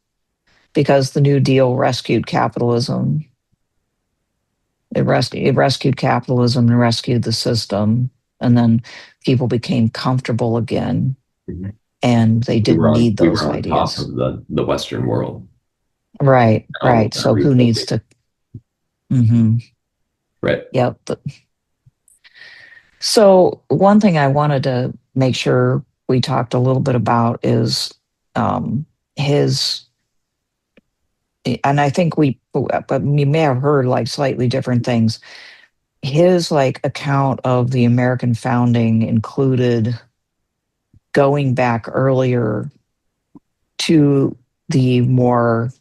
because the New Deal rescued capitalism. It rescued capitalism and rescued the system. And then people became comfortable again Mhm. and they didn't need We were those on top ideas. of the Western world. Right, Now, right. So who needs rebuilding. to? Hmm. Right. Yep. So one thing I wanted to make sure we talked a little bit about is his, and I think but we may have heard like slightly different things. His like account of the American founding included going back earlier to the more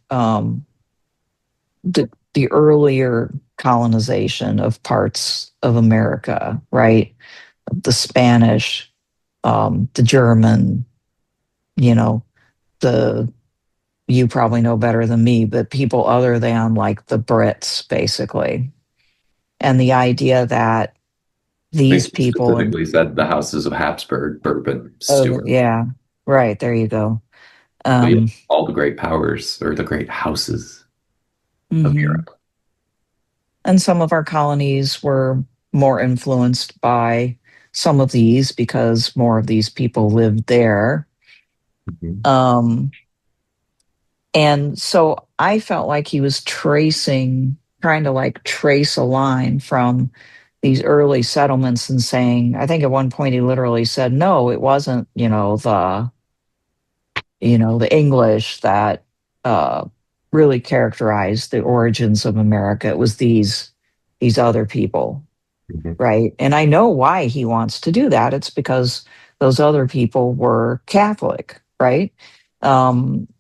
the earlier colonization of parts of America, right? The Spanish, the German, you know, the you probably know better than me, but people other than like the Brits, basically. And the idea that I these think he people and specifically said the houses of Habsburg, Bourbon, oh Stuart. yeah, right, there you go. But yeah, Um, all the great powers or the great houses of mhm. Europe. And some of our colonies were more influenced by some of these because more of these people lived there. Mhm. Um, and so I felt like he was trying to like trace a line from these early settlements and saying, I think at one point he literally said, no, it wasn't, the English that uh, really characterized the origins of America. It was these other people, Mhm. right? And I know why he wants to do that. It's because those other people were Catholic, right?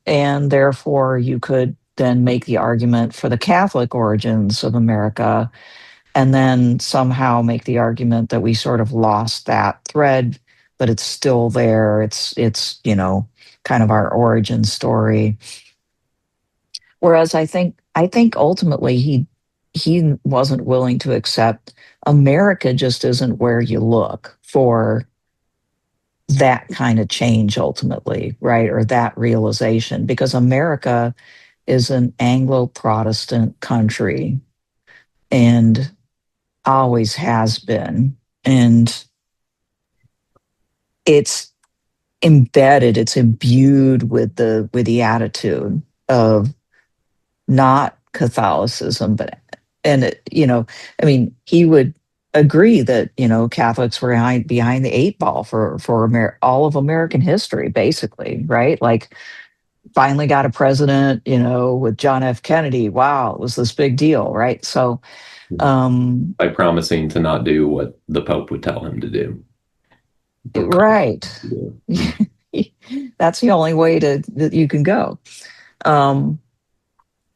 And therefore, you could then make the argument for the Catholic origins of America, and then somehow make the argument that we sort of lost that thread, but it's still there. It's kind of our origin story. Whereas I think ultimately he wasn't willing to accept America just isn't where you look for that kind of change ultimately, right? Or that realization, because America is an Anglo-Protestant country and always has been. And it's it's imbued with the attitude of not Catholicism, but and I mean, he would agree that Catholics were behind the eight ball for all of American history, basically, right? Like, finally got a president, with John F. Kennedy. Wow, it was this big deal, right? So, um, By promising to not do what the Pope would tell him to do. Or right. yeah. That's the only way that you can go. Um,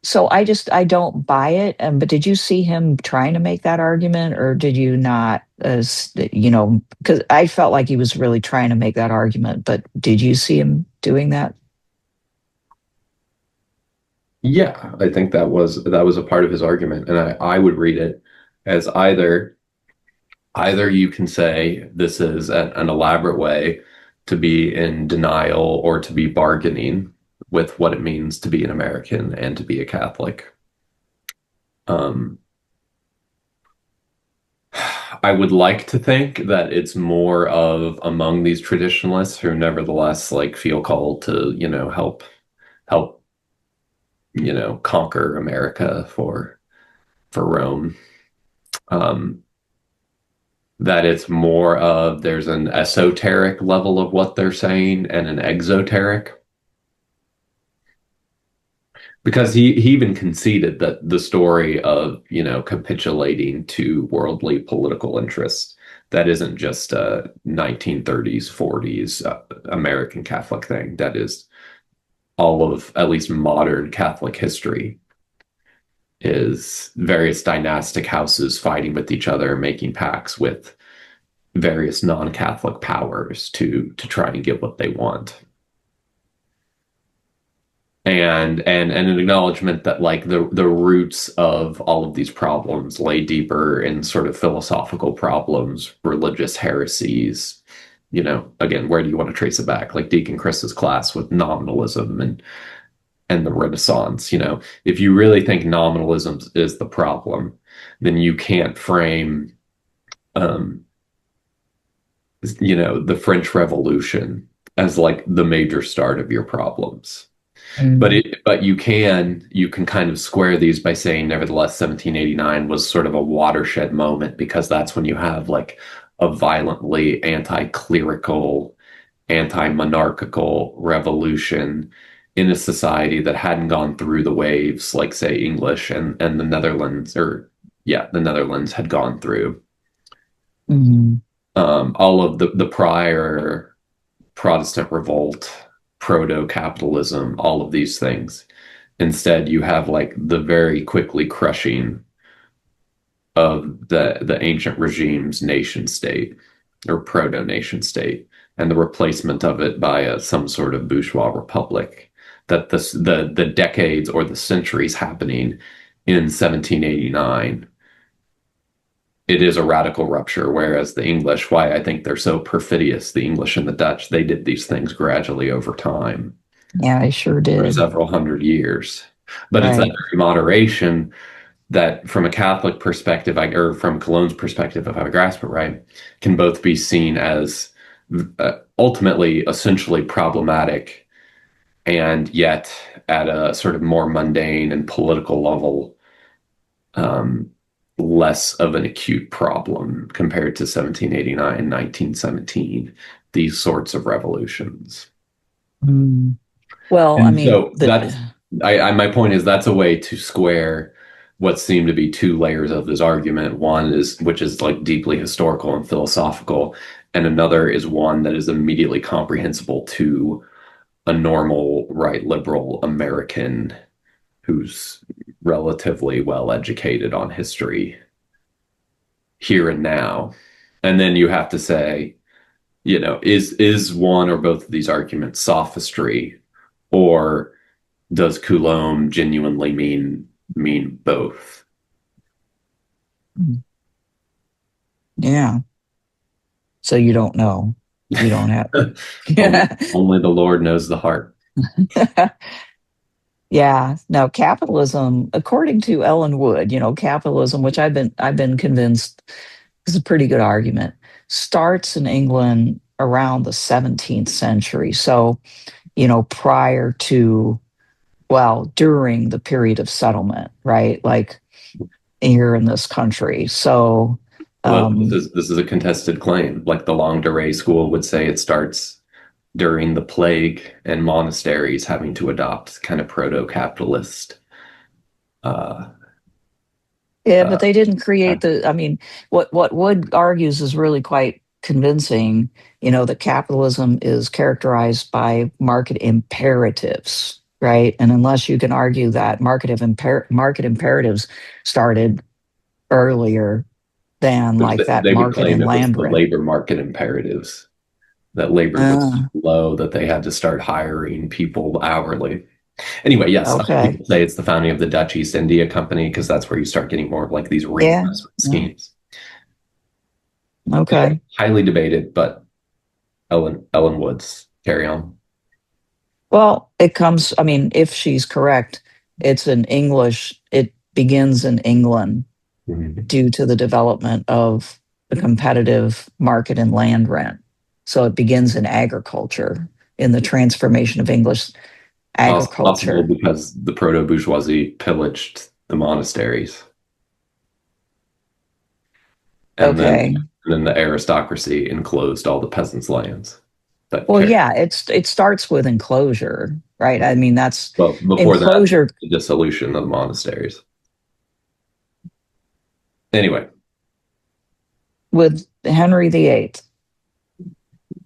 So I don't buy it. But did you see him trying to make that argument, or did you not? Because I felt like he was really trying to make that argument. But did you see him doing that? Yeah, I think that was a part of his argument, and I would read it as either you can say this is an elaborate way to be in denial or to be bargaining, with what it means to be an American and to be a Catholic. Um, I would like to think that it's more of among these traditionalists who nevertheless like feel called to, help, conquer America for Rome. Um, that it's more of there's an esoteric level of what they're saying and an exoteric. Because he even conceded that the story of, capitulating to worldly political interests, that isn't just a 1930s, 40s American Catholic thing. That is all of at least modern Catholic history is various dynastic houses fighting with each other, making pacts with various non-Catholic powers to try and get what they want. And an acknowledgement that like the roots of all of these problems lay deeper in sort of philosophical problems, religious heresies. Again, where do you want to trace it back? Like Deacon Chris's class with nominalism and the Renaissance. If you really think nominalism is the problem, then you can't frame um, the French Revolution as like the major start of your problems. But Mm, you can kind of square these by saying, nevertheless, 1789 was sort of a watershed moment because that's when you have like a violently anti-clerical, anti-monarchical revolution in a society that hadn't gone through the waves like say English and the Netherlands or yeah, the Netherlands had gone through. mm, All of the prior Protestant revolt, proto-capitalism, all of these things. Instead, you have like the very quickly crushing of the ancient regime's nation state or proto nation state and the replacement of it by some sort of bourgeois republic. That the decades or the centuries happening in 1789, it is a radical rupture. Whereas the English, why I think they're so perfidious, the English and the Dutch, they did these things gradually over time yeah, I sure for did. several hundred years. But it's that Right. very moderation that, from a Catholic perspective, or from Cologne's perspective, if I grasp it right, can both be seen as ultimately essentially problematic, and yet at a sort of more mundane and political level, um, less of an acute problem compared to 1789, 1917, these sorts of revolutions. Mm. Well, I And mean, so that's my point is that's a way to square what seem to be two layers of this argument. One is which is like deeply historical and philosophical, and another is one that is immediately comprehensible to a normal right liberal American who's relatively well educated on history here and now. And then you have to say, is one or both of these arguments sophistry, or does Coulombe genuinely mean both? yeah. So you don't know. You don't have. only, Yeah. only the Lord knows the heart. Yeah. No, capitalism, according to Ellen Wood, capitalism, which I've been convinced is a pretty good argument, starts in England around the 17th century. So, prior to, well, during the period of settlement, right? Like here in this country. So, Well, this um, is this is a contested claim. Like the Longue Durée school would say, it starts during the plague and monasteries having to adopt kind of proto-capitalist. Uh, yeah, uh, but they didn't create I mean, what Wood argues is really quite convincing, that capitalism is characterized by market imperatives, right? And unless you can argue that market imperatives started earlier than like that they would market claim and it was land the rent. labor market imperatives, that labor was Uh, low, that they had to start hiring people hourly. Anyway, yes, other okay. people say it's the founding of the Dutch East India Company because that's where you start getting more of like these Yeah. reinvestment Yeah. schemes. Okay. Highly debated, but Ellen Woods, carry on. Well, it comes, I mean, if she's correct, it's in English, it begins in England Mhm. due to the development of the competitive market in land rent. So it begins in agriculture, in the transformation of English Possible agriculture. because the proto-bourgeoisie pillaged the monasteries, and then Okay. the aristocracy enclosed all the peasants' lands that Well, care. yeah, it starts with enclosure, right? I mean, that's Well, before that, enclosure the dissolution of the monasteries. Anyway, with Henry VIII.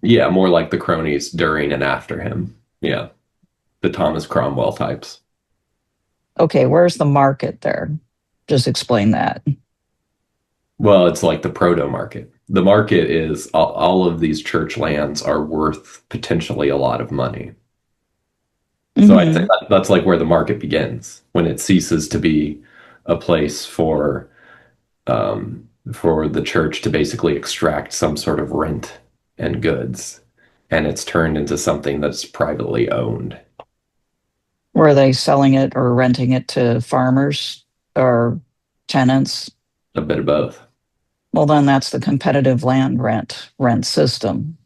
yeah, more like the cronies during and after him. Yeah, the Thomas Cromwell types. Okay, where's the market there? Just explain that. Well, it's like the proto market. The market is all of these church lands are worth potentially a lot of money. So I'd say Hmm. that's like where the market begins when it ceases to be a place for the church to basically extract some sort of rent and goods, and it's turned into something that's privately owned. Were they selling it or renting it to farmers or tenants? A bit of both. Well, then that's the competitive land rent system.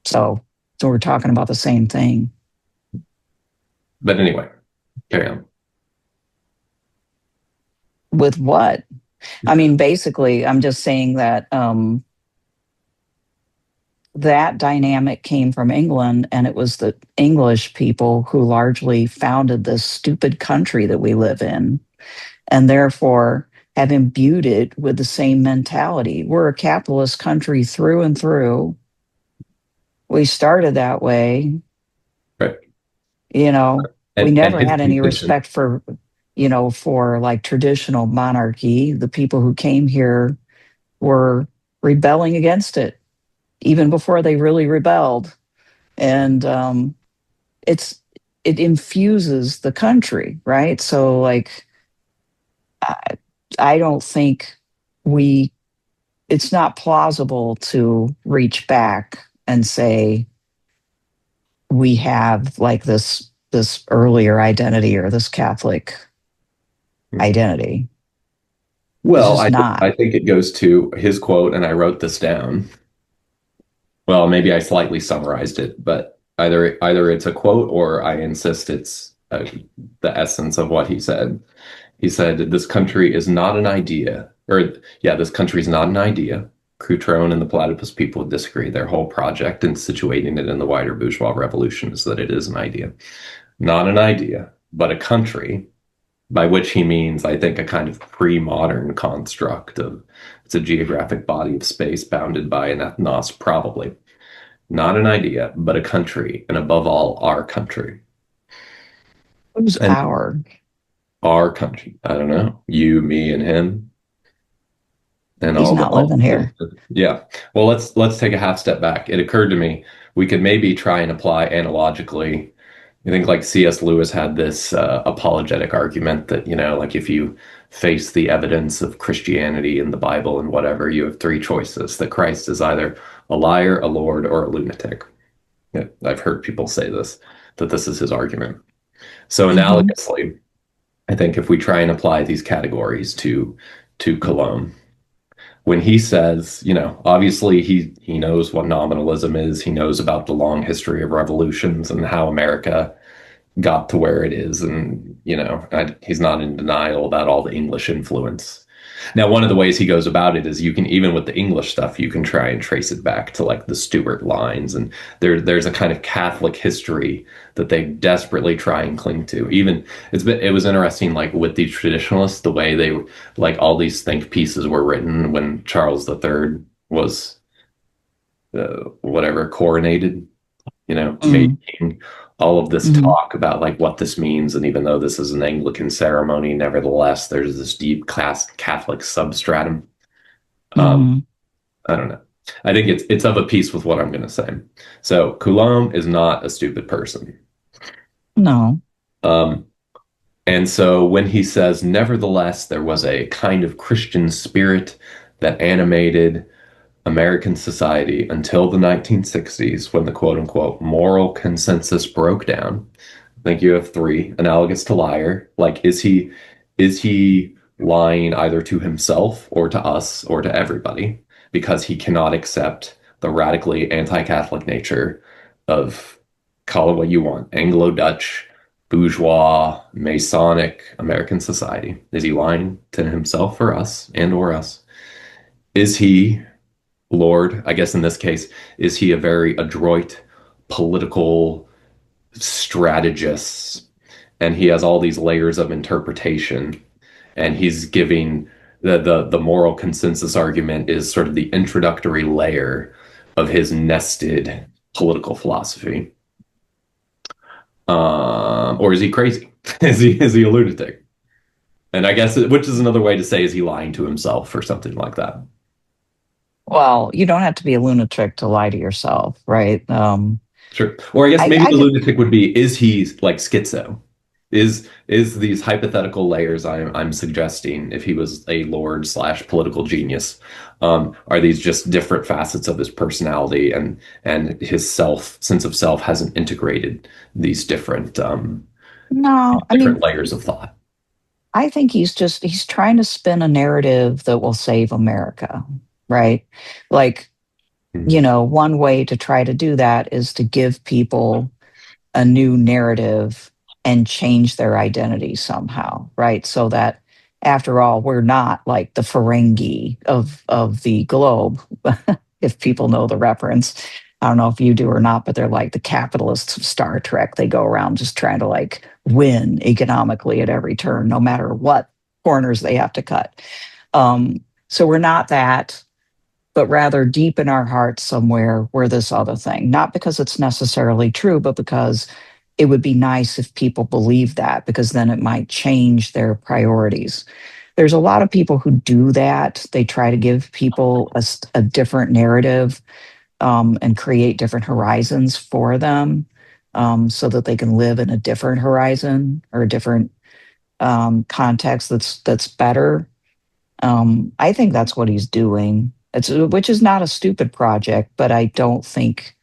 So, so we're talking about the same thing. But anyway, carry on. With what? I mean, basically, I'm just saying that that dynamic came from England, and it was the English people who largely founded this stupid country that we live in, and therefore have imbued it with the same mentality. We're a capitalist country through and through. We started that way. Right. You know, we And never his had any contention, respect for, for like traditional monarchy. The people who came here were rebelling against it even before they really rebelled. And it's it infuses the country, right? So like I, I don't think we it's not plausible to reach back and say we have like this earlier identity or this Catholic identity. It's well, just not. I think it goes to his quote, and I wrote this down. Well, maybe I slightly summarized it, but either it's a quote or I insist it's the essence of what he said. He said, "This country is not an idea," or yeah, this country is not an idea. Croutrone and the platypus people disagree. Their whole project in situating it in the wider bourgeois revolution is that it is an idea, not an idea, but a country. By which he means, I think, a kind of pre-modern construct of it's a geographic body of space bounded by an ethnos, probably not an idea, but a country, and above all, our country. Who's And our? our country, I don't know, you, me, and him, and He's not all living the here. yeah. Well, let's take a half step back. It occurred to me we could maybe try and apply analogically. I think like C.S. Lewis had this apologetic argument that, like if you face the evidence of Christianity in the Bible and whatever, you have three choices, that Christ is either a liar, a lord, or a lunatic. Yeah, I've heard people say this, that this is his argument. So Hmm. analogously, I think if we try and apply these categories to Coulombe, when he says, obviously he knows what nominalism is, he knows about the long history of revolutions and how America got to where it is, and he's not in denial about all the English influence. Now, one of the ways he goes about it is you can, even with the English stuff, you can try and trace it back to like the Stuart lines, and there's a kind of Catholic history that they desperately try and cling to. Even it was interesting, like with these traditionalists, the way they like all these think pieces were written when Charles III was whatever coronated, made Mm. king. All of this Hmm. talk about like what this means, and even though this is an Anglican ceremony, nevertheless, there's this deep class Catholic substratum. Um, Hmm. I don't know. I think it's of a piece with what I'm going to say. So Coulomb is not a stupid person. No. Um, and so when he says, nevertheless, there was a kind of Christian spirit that animated American society until the 1960s when the quote unquote moral consensus broke down. I think you have three analogous to liar. Like, is he lying either to himself or to us or to everybody because he cannot accept the radically anti-Catholic nature of, call it what you want, Anglo-Dutch, bourgeois, Masonic American society? Is he lying to himself or us and or us? Is he Lord, I guess in this case, is he a very adroit political strategist? And he has all these layers of interpretation, and he's giving the moral consensus argument is sort of the introductory layer of his nested political philosophy. Or is he crazy? Is he a lunatic? And I guess which is another way to say is he lying to himself or something like that? Well, you don't have to be a lunatic to lie to yourself, right? Sure. Or I guess maybe I the could lunatic would be, is he like schizo? Is these hypothetical layers I'm suggesting, if he was a lord slash political genius, are these just different facets of his personality, and his sense of self hasn't integrated these no, I different mean, layers of thought? I think he's trying to spin a narrative that will save America, right? Like, Mhm. one way to try to do that is to give people a new narrative and change their identity somehow, right? So that after all, we're not like the Ferengi of the globe, if people know the reference. I don't know if you do or not, but they're like the capitalists of Star Trek. They go around just trying to like win economically at every turn, no matter what corners they have to cut. So we're not that, but rather deep in our hearts somewhere we're this other thing. Not because it's necessarily true, but because it would be nice if people believe that, because then it might change their priorities. There's a lot of people who do that. They try to give people a different narrative, and create different horizons for them, so that they can live in a different horizon or a different context that's better. I think that's what he's doing. It's which is not a stupid project, but I don't think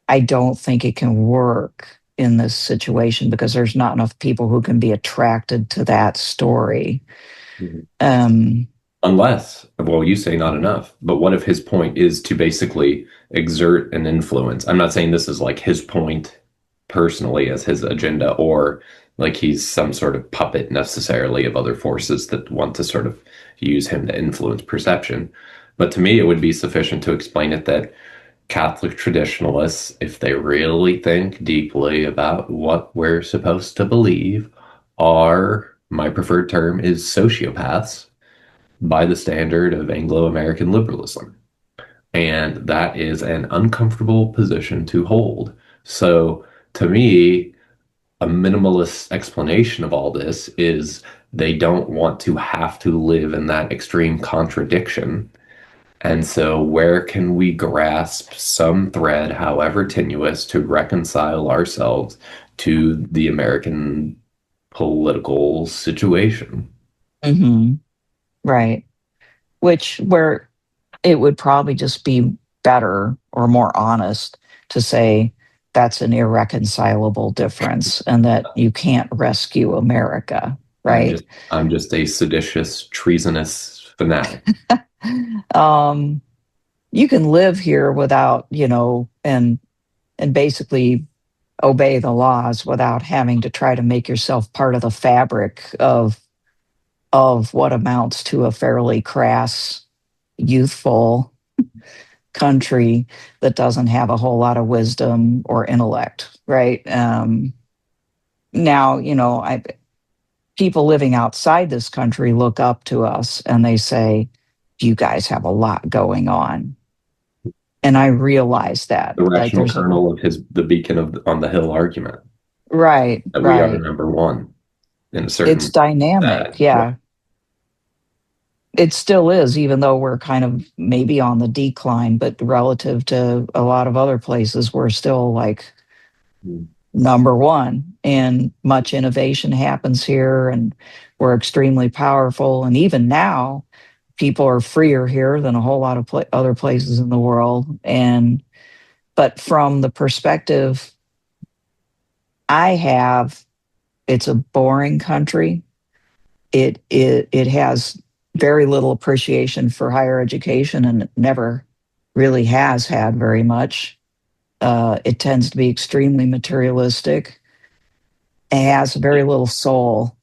it can work in this situation because there's not enough people who can be attracted to that story. Mhm. Um, Unless, well, you say not enough, but what if his point is to basically exert an influence? I'm not saying this is like his point personally as his agenda, or like he's some sort of puppet necessarily of other forces that want to sort of use him to influence perception. But to me, it would be sufficient to explain it that Catholic traditionalists, if they really think deeply about what we're supposed to believe, are, my preferred term is sociopaths by the standard of Anglo-American liberalism. And that is an uncomfortable position to hold. So, to me, a minimalist explanation of all this is they don't want to have to live in that extreme contradiction. And so, where can we grasp some thread, however tenuous, to reconcile ourselves to the American political situation? mhm, right. Which where it would probably just be better or more honest to say that's an irreconcilable difference and that you can't rescue America, I'm right? just I'm just a seditious, treasonous fanatic. um, you can live here without, and basically obey the laws without having to try to make yourself part of the fabric of what amounts to a fairly crass, youthful country that doesn't have a whole lot of wisdom or intellect, right? Now, people living outside this country look up to us and they say, "You guys have a lot going on," and I realize that, The like, rational there's a kernel of the beacon on the hill argument right, that we are right. number one in a It's certain dynamic, way. yeah. It still is, even though we're kind of maybe on the decline, but relative to a lot of other places, we're still like number one. And much innovation happens here, and we're extremely powerful. And even now, people are freer here than a whole lot of other places in the world. And, but from the perspective I have, it's a boring country. It has very little appreciation for higher education and it never really has had very much. It tends to be extremely materialistic. It has very little soul.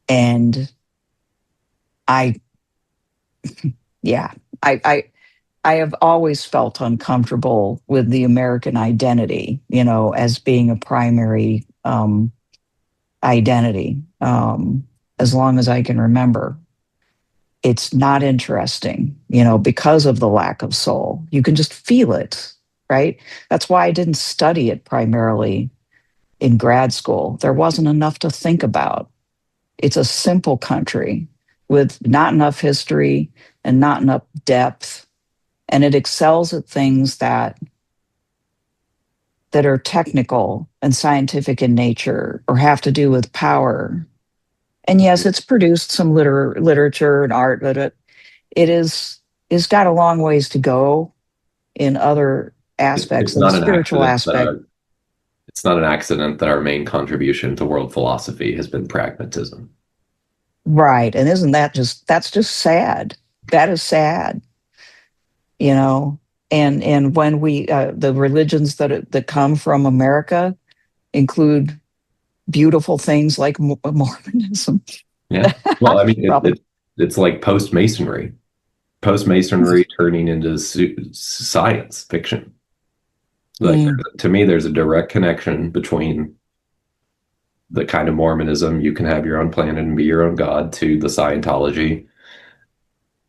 And I, yeah, I, I, I have always felt uncomfortable with the American identity, as being a primary identity, as long as I can remember. It's not interesting, because of the lack of soul. You can just feel it, right? That's why I didn't study it primarily in grad school. There wasn't enough to think about. It's a simple country with not enough history and not enough depth, and it excels at things that are technical and scientific in nature or have to do with power. And yes, it's produced some literature and art, but it's got a long ways to go in other aspects, It's in the not an spiritual accident that aspect. our main contribution to world philosophy has been pragmatism. Right. And isn't that's just sad. That is sad, you know. And when the religions that come from America include beautiful things like Mormonism. Yeah. Well, I mean, Probably. it's like post-Masonry. Post-Masonry turning into science fiction. Like, Mm, to me, there's a direct connection between the kind of Mormonism, you can have your own planet and be your own God, to the Scientology.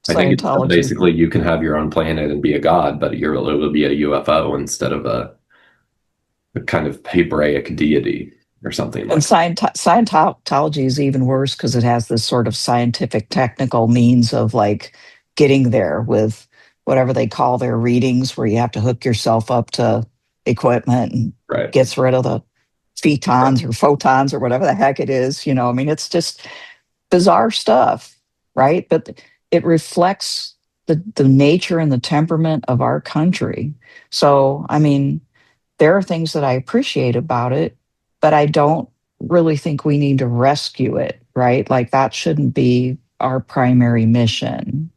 I think it's Scientology. basically you can have your own planet and be a god, but it'll be a UFO instead of a kind of Hebraic deity or something And like Scientology is even worse because it has this sort of scientific, technical means of like getting there with whatever they call their readings, where you have to hook yourself up to equipment and that. Right. gets rid of the phetons or photons or whatever the heck it is. I mean, it's just bizarre stuff, right? But it reflects the nature and the temperament of our country. So, I mean, there are things that I appreciate about it, but I don't really think we need to rescue it, right? Like that shouldn't be our primary mission.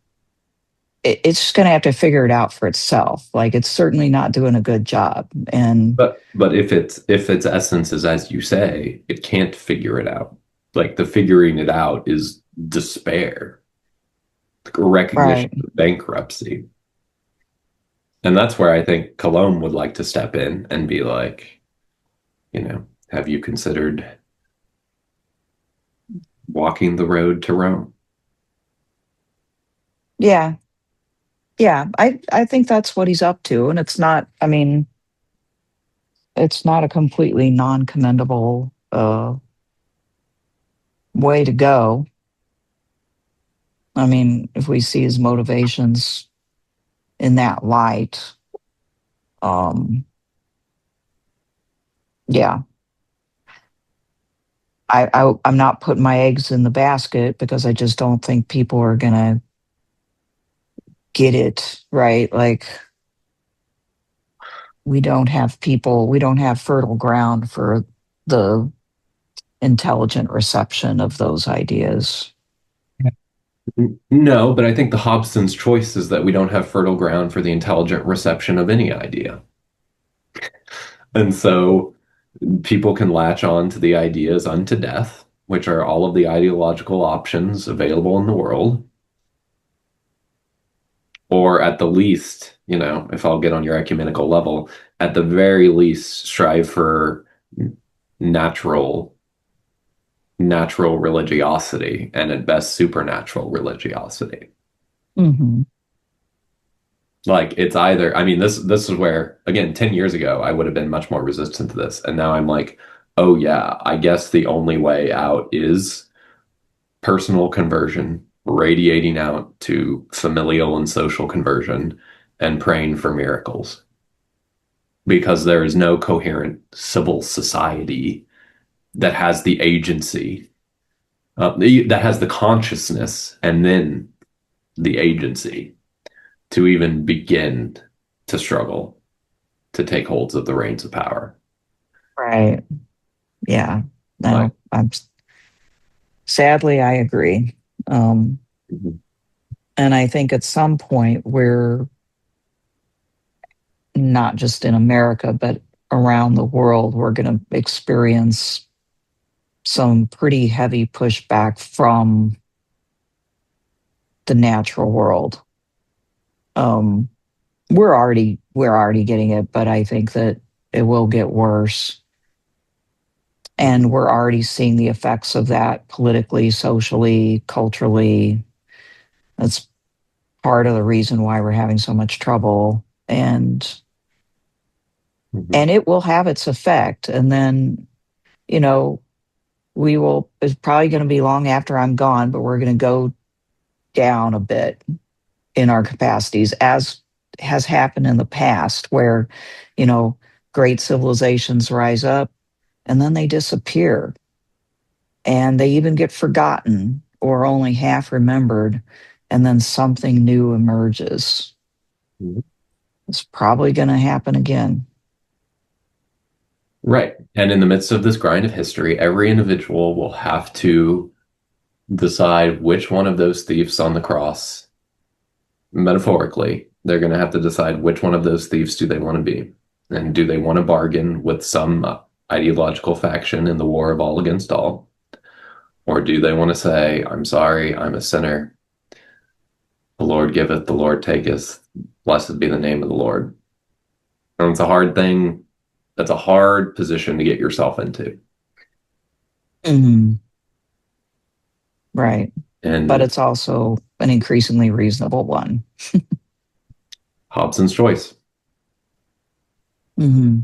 It's just going to have to figure it out for itself. Like it's certainly not doing a good job. And But if its essence is as you say, it can't figure it out. Like the figuring it out is despair, recognition right. of bankruptcy. And that's where I think Coulombe would like to step in and be like, have you considered walking the road to Rome? Yeah. Yeah. I think that's what he's up to. And it's not, I mean, it's not a completely non-commendable way to go. I mean, if we see his motivations in that light, um, yeah, I'm not putting my eggs in the basket because I just don't think people are gonna get it right. Like we don't have fertile ground for the intelligent reception of those ideas. No, but I think the Hobson's choice is that we don't have fertile ground for the intelligent reception of any idea. And so people can latch on to the ideas unto death, which are all of the ideological options available in the world. Or at the least, if I'll get on your ecumenical level, at the very least, strive for natural, natural religiosity and at best supernatural religiosity. Hmm. Like it's either, I mean, this is where, again, 10 years ago, I would have been much more resistant to this. And now I'm like, oh yeah, I guess the only way out is personal conversion, radiating out to familial and social conversion, and praying for miracles. Because there is no coherent civil society that has the agency that has the consciousness and then the agency to even begin to struggle to take holds of the reins of power. Right. Yeah. Like, No, I'm sadly, I agree. Um, mhm, and I think at some point we're not just in America, but around the world, we're going to experience some pretty heavy pushback from the natural world. Um, we're already getting it, but I think that it will get worse. And mhm, we're already seeing the effects of that politically, socially, culturally. That's part of the reason why we're having so much trouble. mhm, And it will have its effect. And then, you know, we will, it's probably going to be long after I'm gone, but we're going to go down a bit in our capacities, as has happened in the past, where, you know, great civilizations rise up and then they disappear and they even get forgotten or only half remembered. And then something new emerges. mhm. It's probably going to happen again. Right. And in the midst of this grind of history, every individual will have to decide which one of those thieves on the cross, metaphorically, they're going to have to decide which one of those thieves do they want to be. And do they want to bargain with some ideological faction in the war of all against all? Or do they want to say, I'm sorry, I'm a sinner. The Lord giveth, the Lord taketh. Blessed be the name of the Lord. And it's a hard thing. That's a hard position to get yourself into. Mhm. Right. But And it's also an increasingly reasonable one. Hobson's choice. Hmm.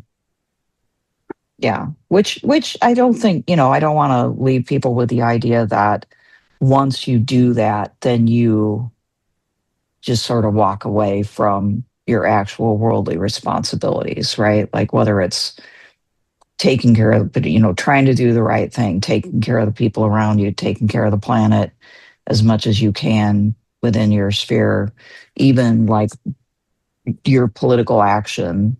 Yeah. Which I don't think, I don't want to leave people with the idea that once you do that, then you just sort of walk away from your actual worldly responsibilities, right? Like whether it's taking care of, trying to do the right thing, taking care of the people around you, taking care of the planet as much as you can within your sphere, even like your political action,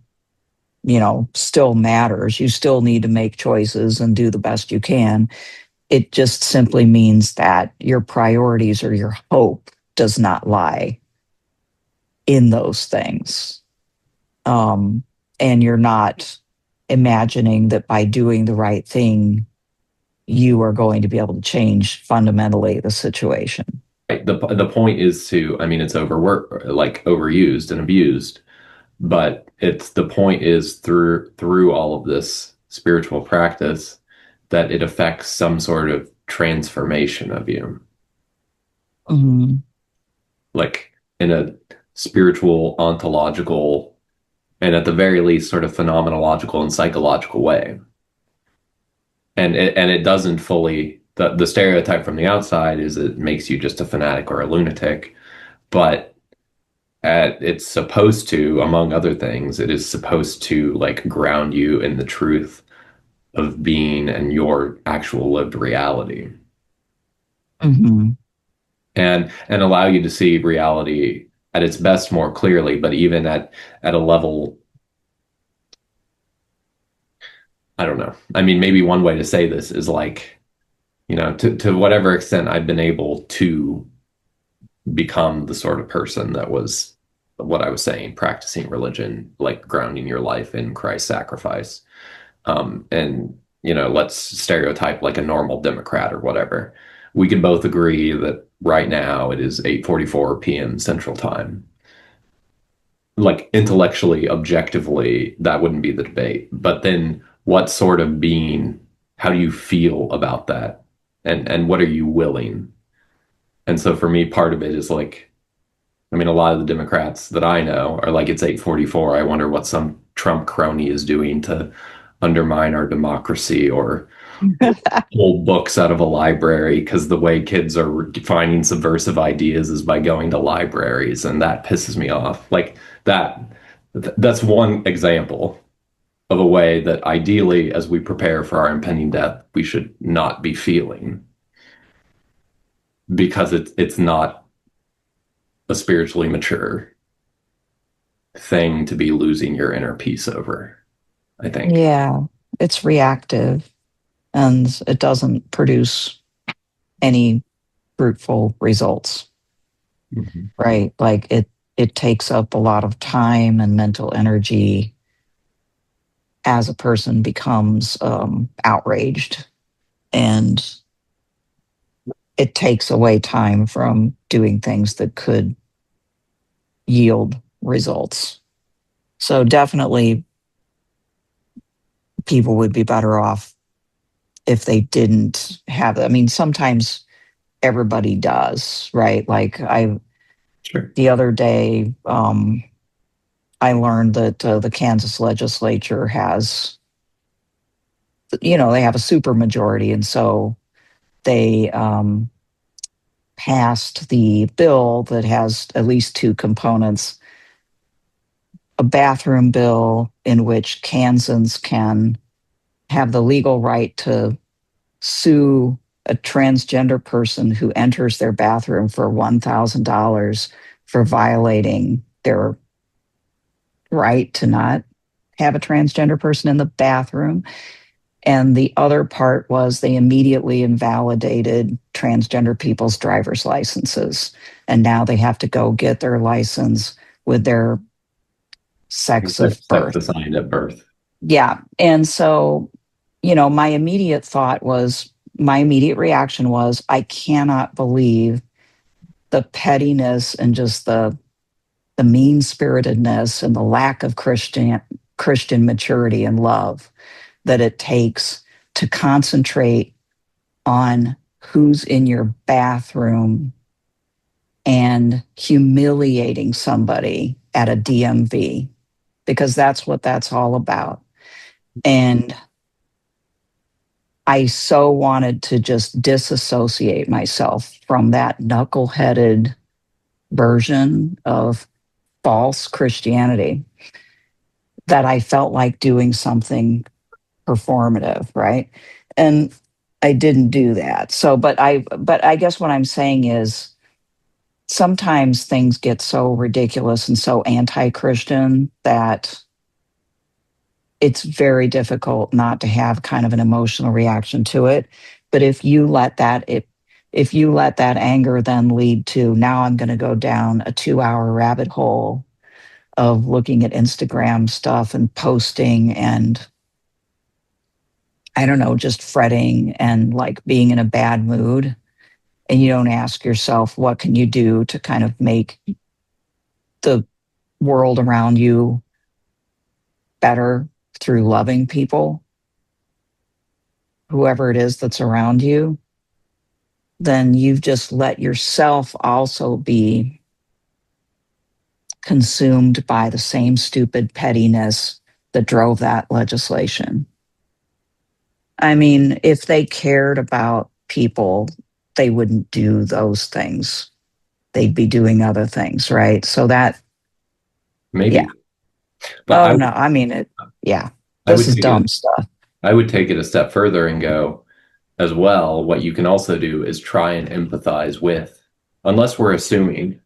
still matters. You still need to make choices and do the best you can. It just simply means that your priorities or your hope does not lie in those things. Um, and you're not imagining that by doing the right thing, you are going to be able to change fundamentally the situation. Right. The point is to, I mean, it's overworked, like overused and abused, but it's the point is through all of this spiritual practice that it affects some sort of transformation of you, Mhm. like in a spiritual, ontological, and at the very least, sort of phenomenological and psychological way. And it doesn't fully the stereotype from the outside is it makes you just a fanatic or a lunatic, but it's supposed to, among other things, it is supposed to like ground you in the truth of being and your actual lived reality, Mhm. and allow you to see reality at its best more clearly, but even at a level, I don't know. I mean, maybe one way to say this is like, to whatever extent I've been able to become the sort of person that was what I was saying, practicing religion, like grounding your life in Christ's sacrifice. And let's stereotype like a normal Democrat or whatever. We can both agree that right now it is 8:44 p.m. Central Time. Like intellectually, objectively, that wouldn't be the debate. But then what sort of being, how do you feel about that? And what are you willing? And so for me, part of it is like, I mean, a lot of the Democrats that I know are like, it's 8:44. I wonder what some Trump crony is doing to undermine our democracy or pull books out of a library because the way kids are finding subversive ideas is by going to libraries, and that pisses me off. Like that, that's one example of a way that ideally, as we prepare for our impending death, we should not be feeling. because it's not a spiritually mature thing to be losing your inner peace over, I think. Yeah, it's reactive and it doesn't produce any fruitful results, Mhm. right? Like it takes up a lot of time and mental energy as a person becomes outraged, and it takes away time from doing things that could yield results. So definitely people would be better off if they didn't have it. I mean, sometimes everybody does, right? Like I Sure. the other day, I learned that the Kansas legislature has, they have a super majority, and so they passed the bill that has at least two components: a bathroom bill in which Kansans can have the legal right to sue a transgender person who enters their bathroom for $1,000 for violating their right to not have a transgender person in the bathroom. And the other part was they immediately invalidated transgender people's driver's licenses. And now they have to go get their license with their sex of Sex birth. assigned at birth. Yeah. And so, my immediate reaction was, I cannot believe the pettiness and just the mean spiritedness and the lack of Christian maturity and love that it takes to concentrate on who's in your bathroom and humiliating somebody at a DMV, because that's what that's all about. And I so wanted to just disassociate myself from that knuckleheaded version of false Christianity that I felt like doing something performative, right? And I didn't do that. So, but I guess what I'm saying is sometimes things get so ridiculous and so anti-Christian that it's very difficult not to have kind of an emotional reaction to it. But if you let that anger then lead to, now I'm going to go down a 2-hour rabbit hole of looking at Instagram stuff and posting and, I don't know, just fretting and like being in a bad mood, and you don't ask yourself, what can you do to kind of make the world around you better through loving people, whoever it is that's around you, then you've just let yourself also be consumed by the same stupid pettiness that drove that legislation. I mean, if they cared about people, they wouldn't do those things. They'd be doing other things, right? So that, yeah. Maybe. But Oh, no. I mean, yeah. I This would is take it dumb stuff. I would take it a step further and go, as well, what you can also do is try and empathize with, unless we're assuming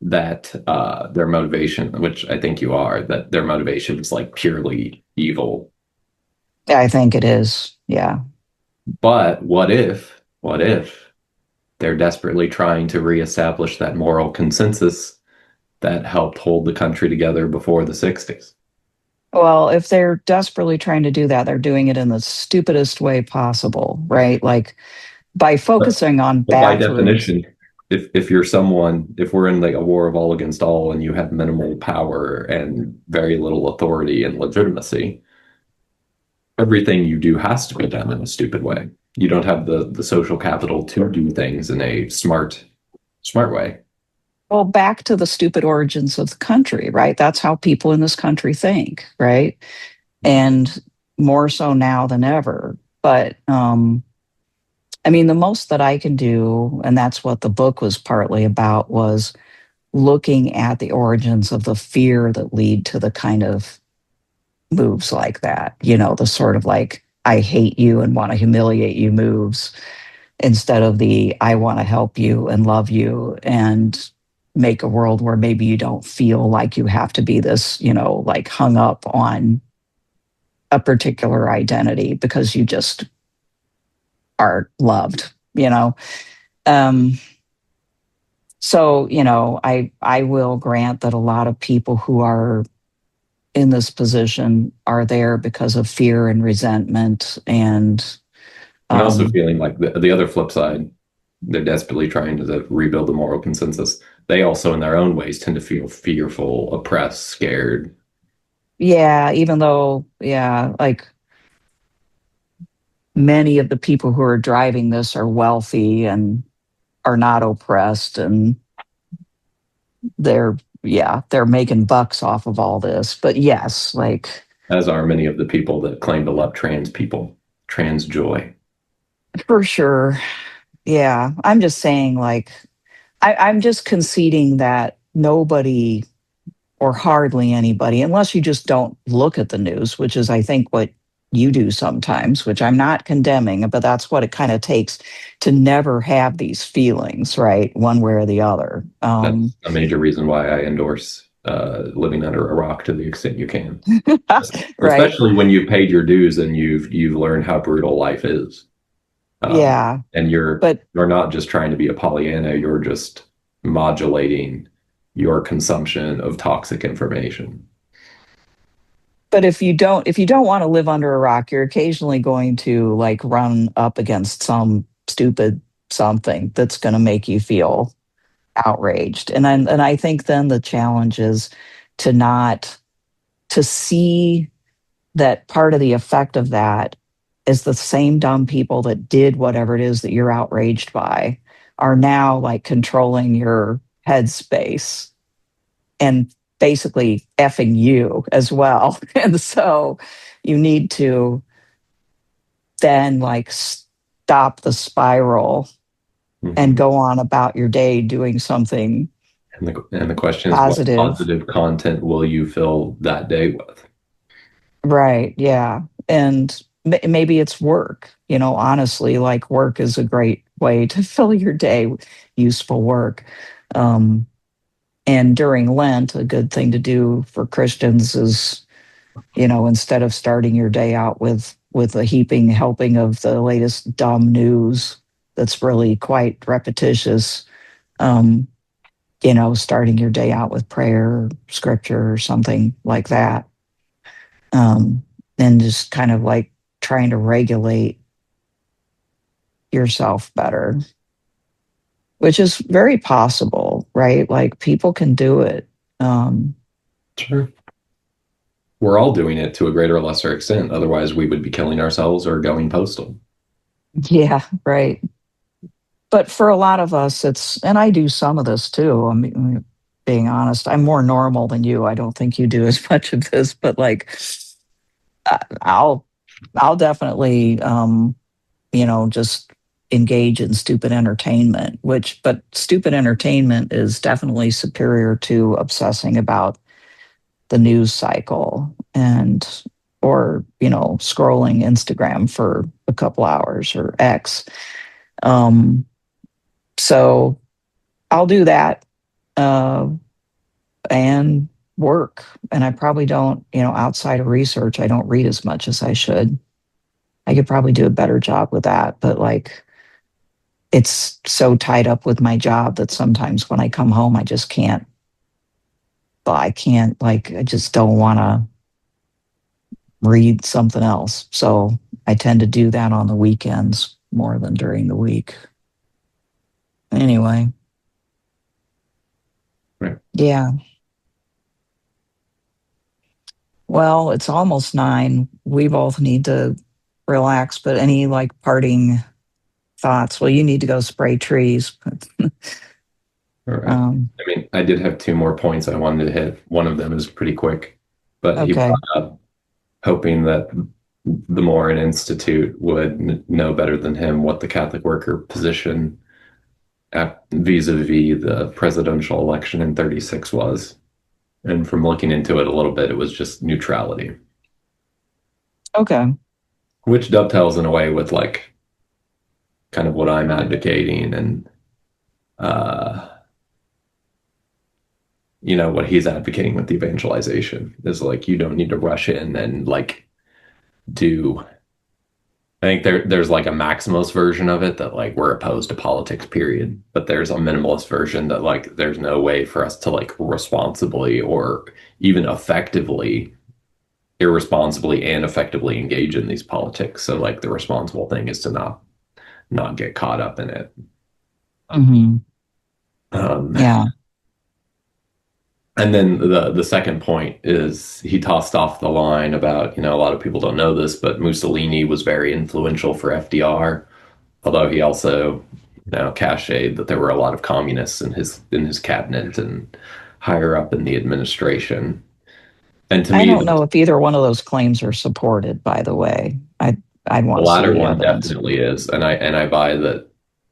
that their motivation, which I think you are, that their motivation is like purely evil. I think it is. Yeah. But what if they're desperately trying to reestablish that moral consensus that helped hold the country together before the 60s? Well, if they're desperately trying to do that, they're doing it in the stupidest way possible, right? Like by But, focusing on but by bathrooms. definition, if you're someone, if we're in like a war of all against all and you have minimal power and very little authority and legitimacy, everything you do has to be done in a stupid way. You don't have the social capital to do things in a smart way. Well, back to the stupid origins of the country, right? That's how people in this country think, right? And more so now than ever. But I mean, the most that I can do, and that's what the book was partly about, was looking at the origins of the fear that lead to the kind of moves like that, the sort of like, I hate you and want to humiliate you moves. instead of the I want to help you and love you and make a world where maybe you don't feel like you have to be this, like hung up on a particular identity because you just are loved. Um, so, I will grant that a lot of people who are in this position are there because of fear and resentment and And also um, feeling like the other flip side, they're desperately trying to rebuild the moral consensus. They also, in their own ways, tend to feel fearful, oppressed, scared. yeah, even though, yeah, like many of the people who are driving this are wealthy and are not oppressed and they're yeah, they're making bucks off of all this. But yes, like As are many of the people that claim to love trans people, trans joy. for sure. Yeah. I'm just saying like I'm just conceding that nobody or hardly anybody, unless you just don't look at the news, which is I think what you do sometimes, which I'm not condemning, but that's what it kind of takes to never have these feelings, right? One way or the other. That's a major reason why I endorse living under a rock to the extent you can, Right. especially when you've paid your dues and you've learned how brutal life is. Yeah. And But you're not just trying to be a Pollyanna, you're just modulating your consumption of toxic information. but if you don't want to live under a rock, you're occasionally going to like run up against some stupid something that's going to make you feel outraged. And I think then the challenge is to not to see that part of the effect of that is the same dumb people that did whatever it is that you're outraged by are now like controlling your headspace and basically effing you as well. And so you need to then like stop the spiral and Mhm. go on about your day doing something And the question is, what positive. positive content will you fill that day with? Right. Yeah. And maybe it's work. Honestly, like work is a great way to fill your day with useful work. Um, and during Lent, a good thing to do for Christians is, instead of starting your day out with a heaping helping of the latest dumb news that's really quite repetitious, um, starting your day out with prayer, scripture, or something like that. um, and just kind of like trying to regulate yourself better, which is very possible, right? Like people can do it. Um, Sure. We're all doing it to a greater or lesser extent. Otherwise, we would be killing ourselves or going postal. yeah, right. But for a lot of us, and I do some of this too. I mean, being honest, I'm more normal than you. I don't think you do as much of this, but like, I'll, I'll definitely, just engage in stupid entertainment, but stupid entertainment is definitely superior to obsessing about the news cycle or, scrolling Instagram for a couple hours or X. Um, so I'll do that uh, and work. And I probably don't, outside of research, I don't read as much as I should. I could probably do a better job with that. But like, it's so tied up with my job that sometimes when I come home, I just can't, I can't, like, I just don't want to read something else. So I tend to do that on the weekends more than during the week. Anyway, Right. yeah. Well, it's almost 9. We both need to relax, but any like parting thoughts? Well, you need to go spray trees. All right. um, I mean, I did have two more points I wanted to hit. One of them is pretty quick, but he okay. brought up hoping that the Morin Institute would know better than him what the Catholic worker position vis-a-vis the presidential election in 36 was. And from looking into it a little bit, it was just neutrality, Okay. which dovetails in a way with like kind of what I'm advocating, and uh, what he's advocating with the evangelization is like you don't need to rush in and like do. I think there's like a maximalist version of it that like we're opposed to politics, period. But there's a minimalist version that like there's no way for us to like responsibly or even effectively, irresponsibly and effectively engage in these politics. So like the responsible thing is to not get caught up in it. Hmm. Um, Yeah. and then the second point is he tossed off the line about, a lot of people don't know this, but Mussolini was very influential for FDR, although he also, cached that there were a lot of communists in his cabinet and higher up in the administration. And to I me, don't know if either one of those claims are supported, by the way. I'd the want to see latter the one evidence. definitely is, and I buy that.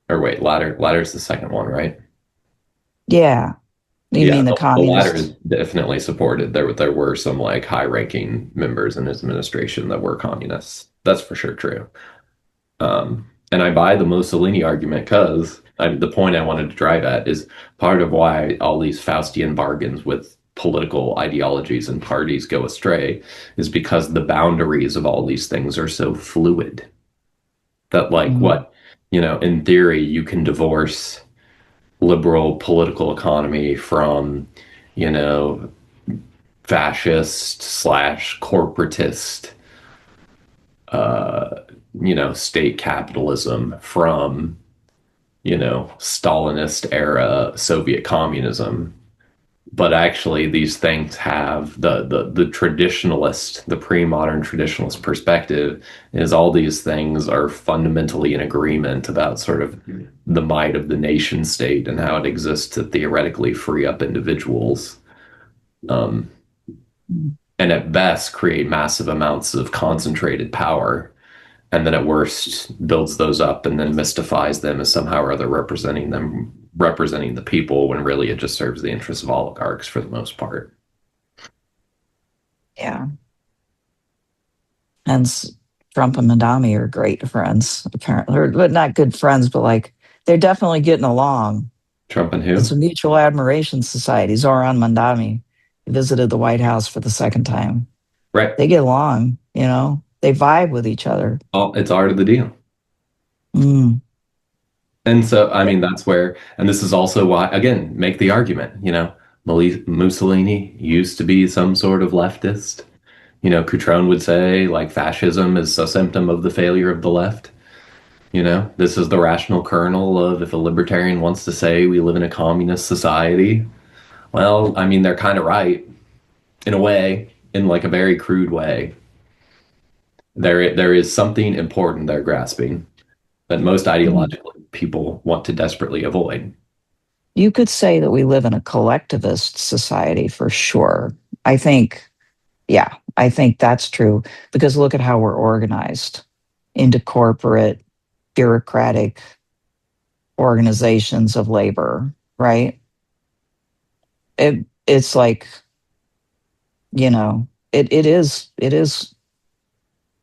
Or wait, latter's the second one, right? Yeah. You Yeah, mean the the latter is communists? definitely supported. There were some like high-ranking members in his administration that were communists. That's for sure true. And I buy the Mussolini argument because the point I wanted to drive at is part of why all these Faustian bargains with political ideologies and parties go astray is because the boundaries of all these things are so fluid that like Mm. what, in theory you can divorce liberal political economy from, you know, fascist slash corporatist, uh, state capitalism from, Stalinist era Soviet communism. But actually, these things have the traditionalist, the pre-modern traditionalist perspective is all these things are fundamentally in agreement about sort of the might of the nation state and how it exists to theoretically free up individuals, um, and at best create massive amounts of concentrated power, and then at worst builds those up and then mystifies them as somehow or other representing the people when really it just serves the interests of oligarchs for the most part. Yeah. Hence, Trump and Madami are great friends, apparently. Or, but not good friends, but like they're definitely getting along. Trump and It's who? a mutual admiration society. Zoran Mandami visited the White House for the second time. Right. They get along, they vibe with each other. It's art of the deal. Mm. And so, I mean, that's where, and this is also why, again, make the argument, Mussolini used to be some sort of leftist. Cutrone would say, like, fascism is a symptom of the failure of the left. This is the rational kernel of if a libertarian wants to say we live in a communist society. Well, I mean, they're kind of right in a way, in like a very crude way. There is something important they're grasping that most Mm. ideologically people want to desperately avoid. You could say that we live in a collectivist society for sure. I think, yeah, I think that's true because look at how we're organized into corporate, bureaucratic organizations of labor, right? It's like, it is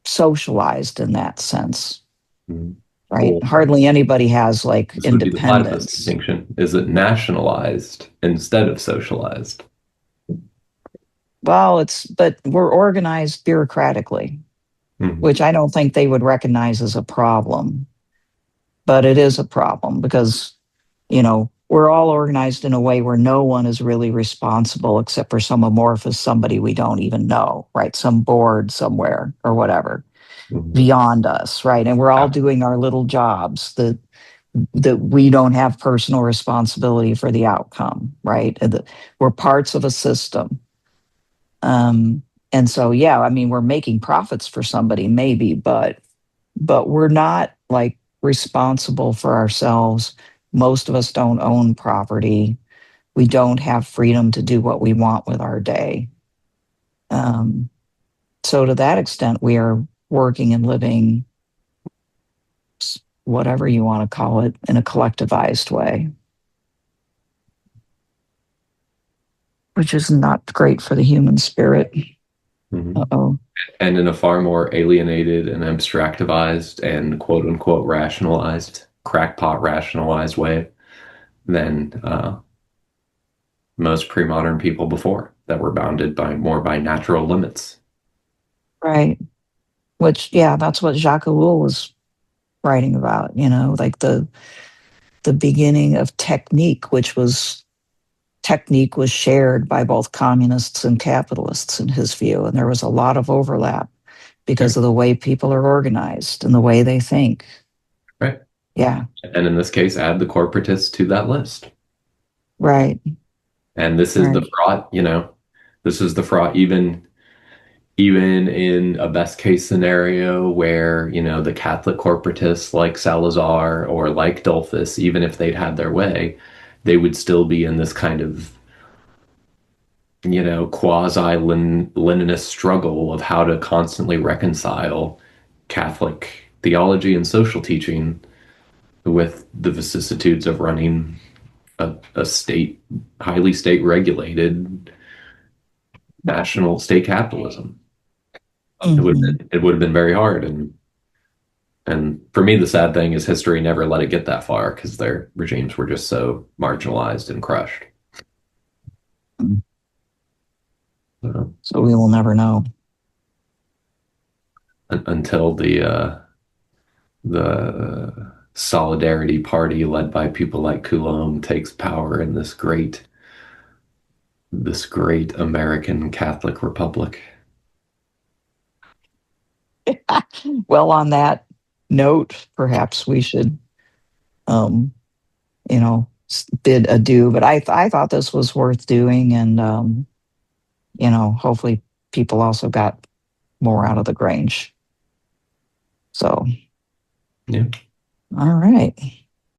socialized in that sense, Mhm. right? Or Hardly anybody has like this would be the platypus independence. distinction. Is it nationalized instead of socialized? Well, but we're organized bureaucratically, Mhm. which I don't think they would recognize as a problem, but it is a problem because, we're all organized in a way where no one is really responsible except for some amorphous somebody we don't even know, right? Some board somewhere or whatever Mhm. beyond us, right? And we're all Yeah. doing our little jobs that we don't have personal responsibility for the outcome, right? We're parts of a system. Um, and so, yeah, I mean, we're making profits for somebody, maybe, but we're not like responsible for ourselves. Most of us don't own property. We don't have freedom to do what we want with our day. Um, so, to that extent, we are working and living, whatever you want to call it, in a collectivized way, which is not great for the human spirit. Mhm. Uh-oh. And in a far more alienated and abstractivized and quote unquote rationalized, crackpot rationalized way than most pre-modern people before that were bounded by more by natural limits. Right. Which, yeah, that's what Jacques Ellul was writing about, like the beginning of technique was shared by both communists and capitalists in his view. And there was a lot of overlap Right. because of the way people are organized and the way they think. Right. Yeah, And in this case, add the corporatists to that list. right, And this is the right. fraud, this is the fraud even in a best case scenario where, the Catholic corporatists like Salazar or like Dolphus, even if they'd had their way, they would still be in this kind of, quasi Leninist struggle of how to constantly reconcile Catholic theology and social teaching with the vicissitudes of running a highly state regulated national state capitalism. Hmm. It would have been very hard. And for me, the sad thing is history never let it get that far because their regimes were just so marginalized and crushed. So, So we will never know. until the Solidarity Party, led by people like Coulombe, takes power in this great American Catholic Republic. Well, on that note, perhaps we should, um, bid adieu. But I thought this was worth doing, and hopefully people also got more out of the Grange. So, Yeah. all right.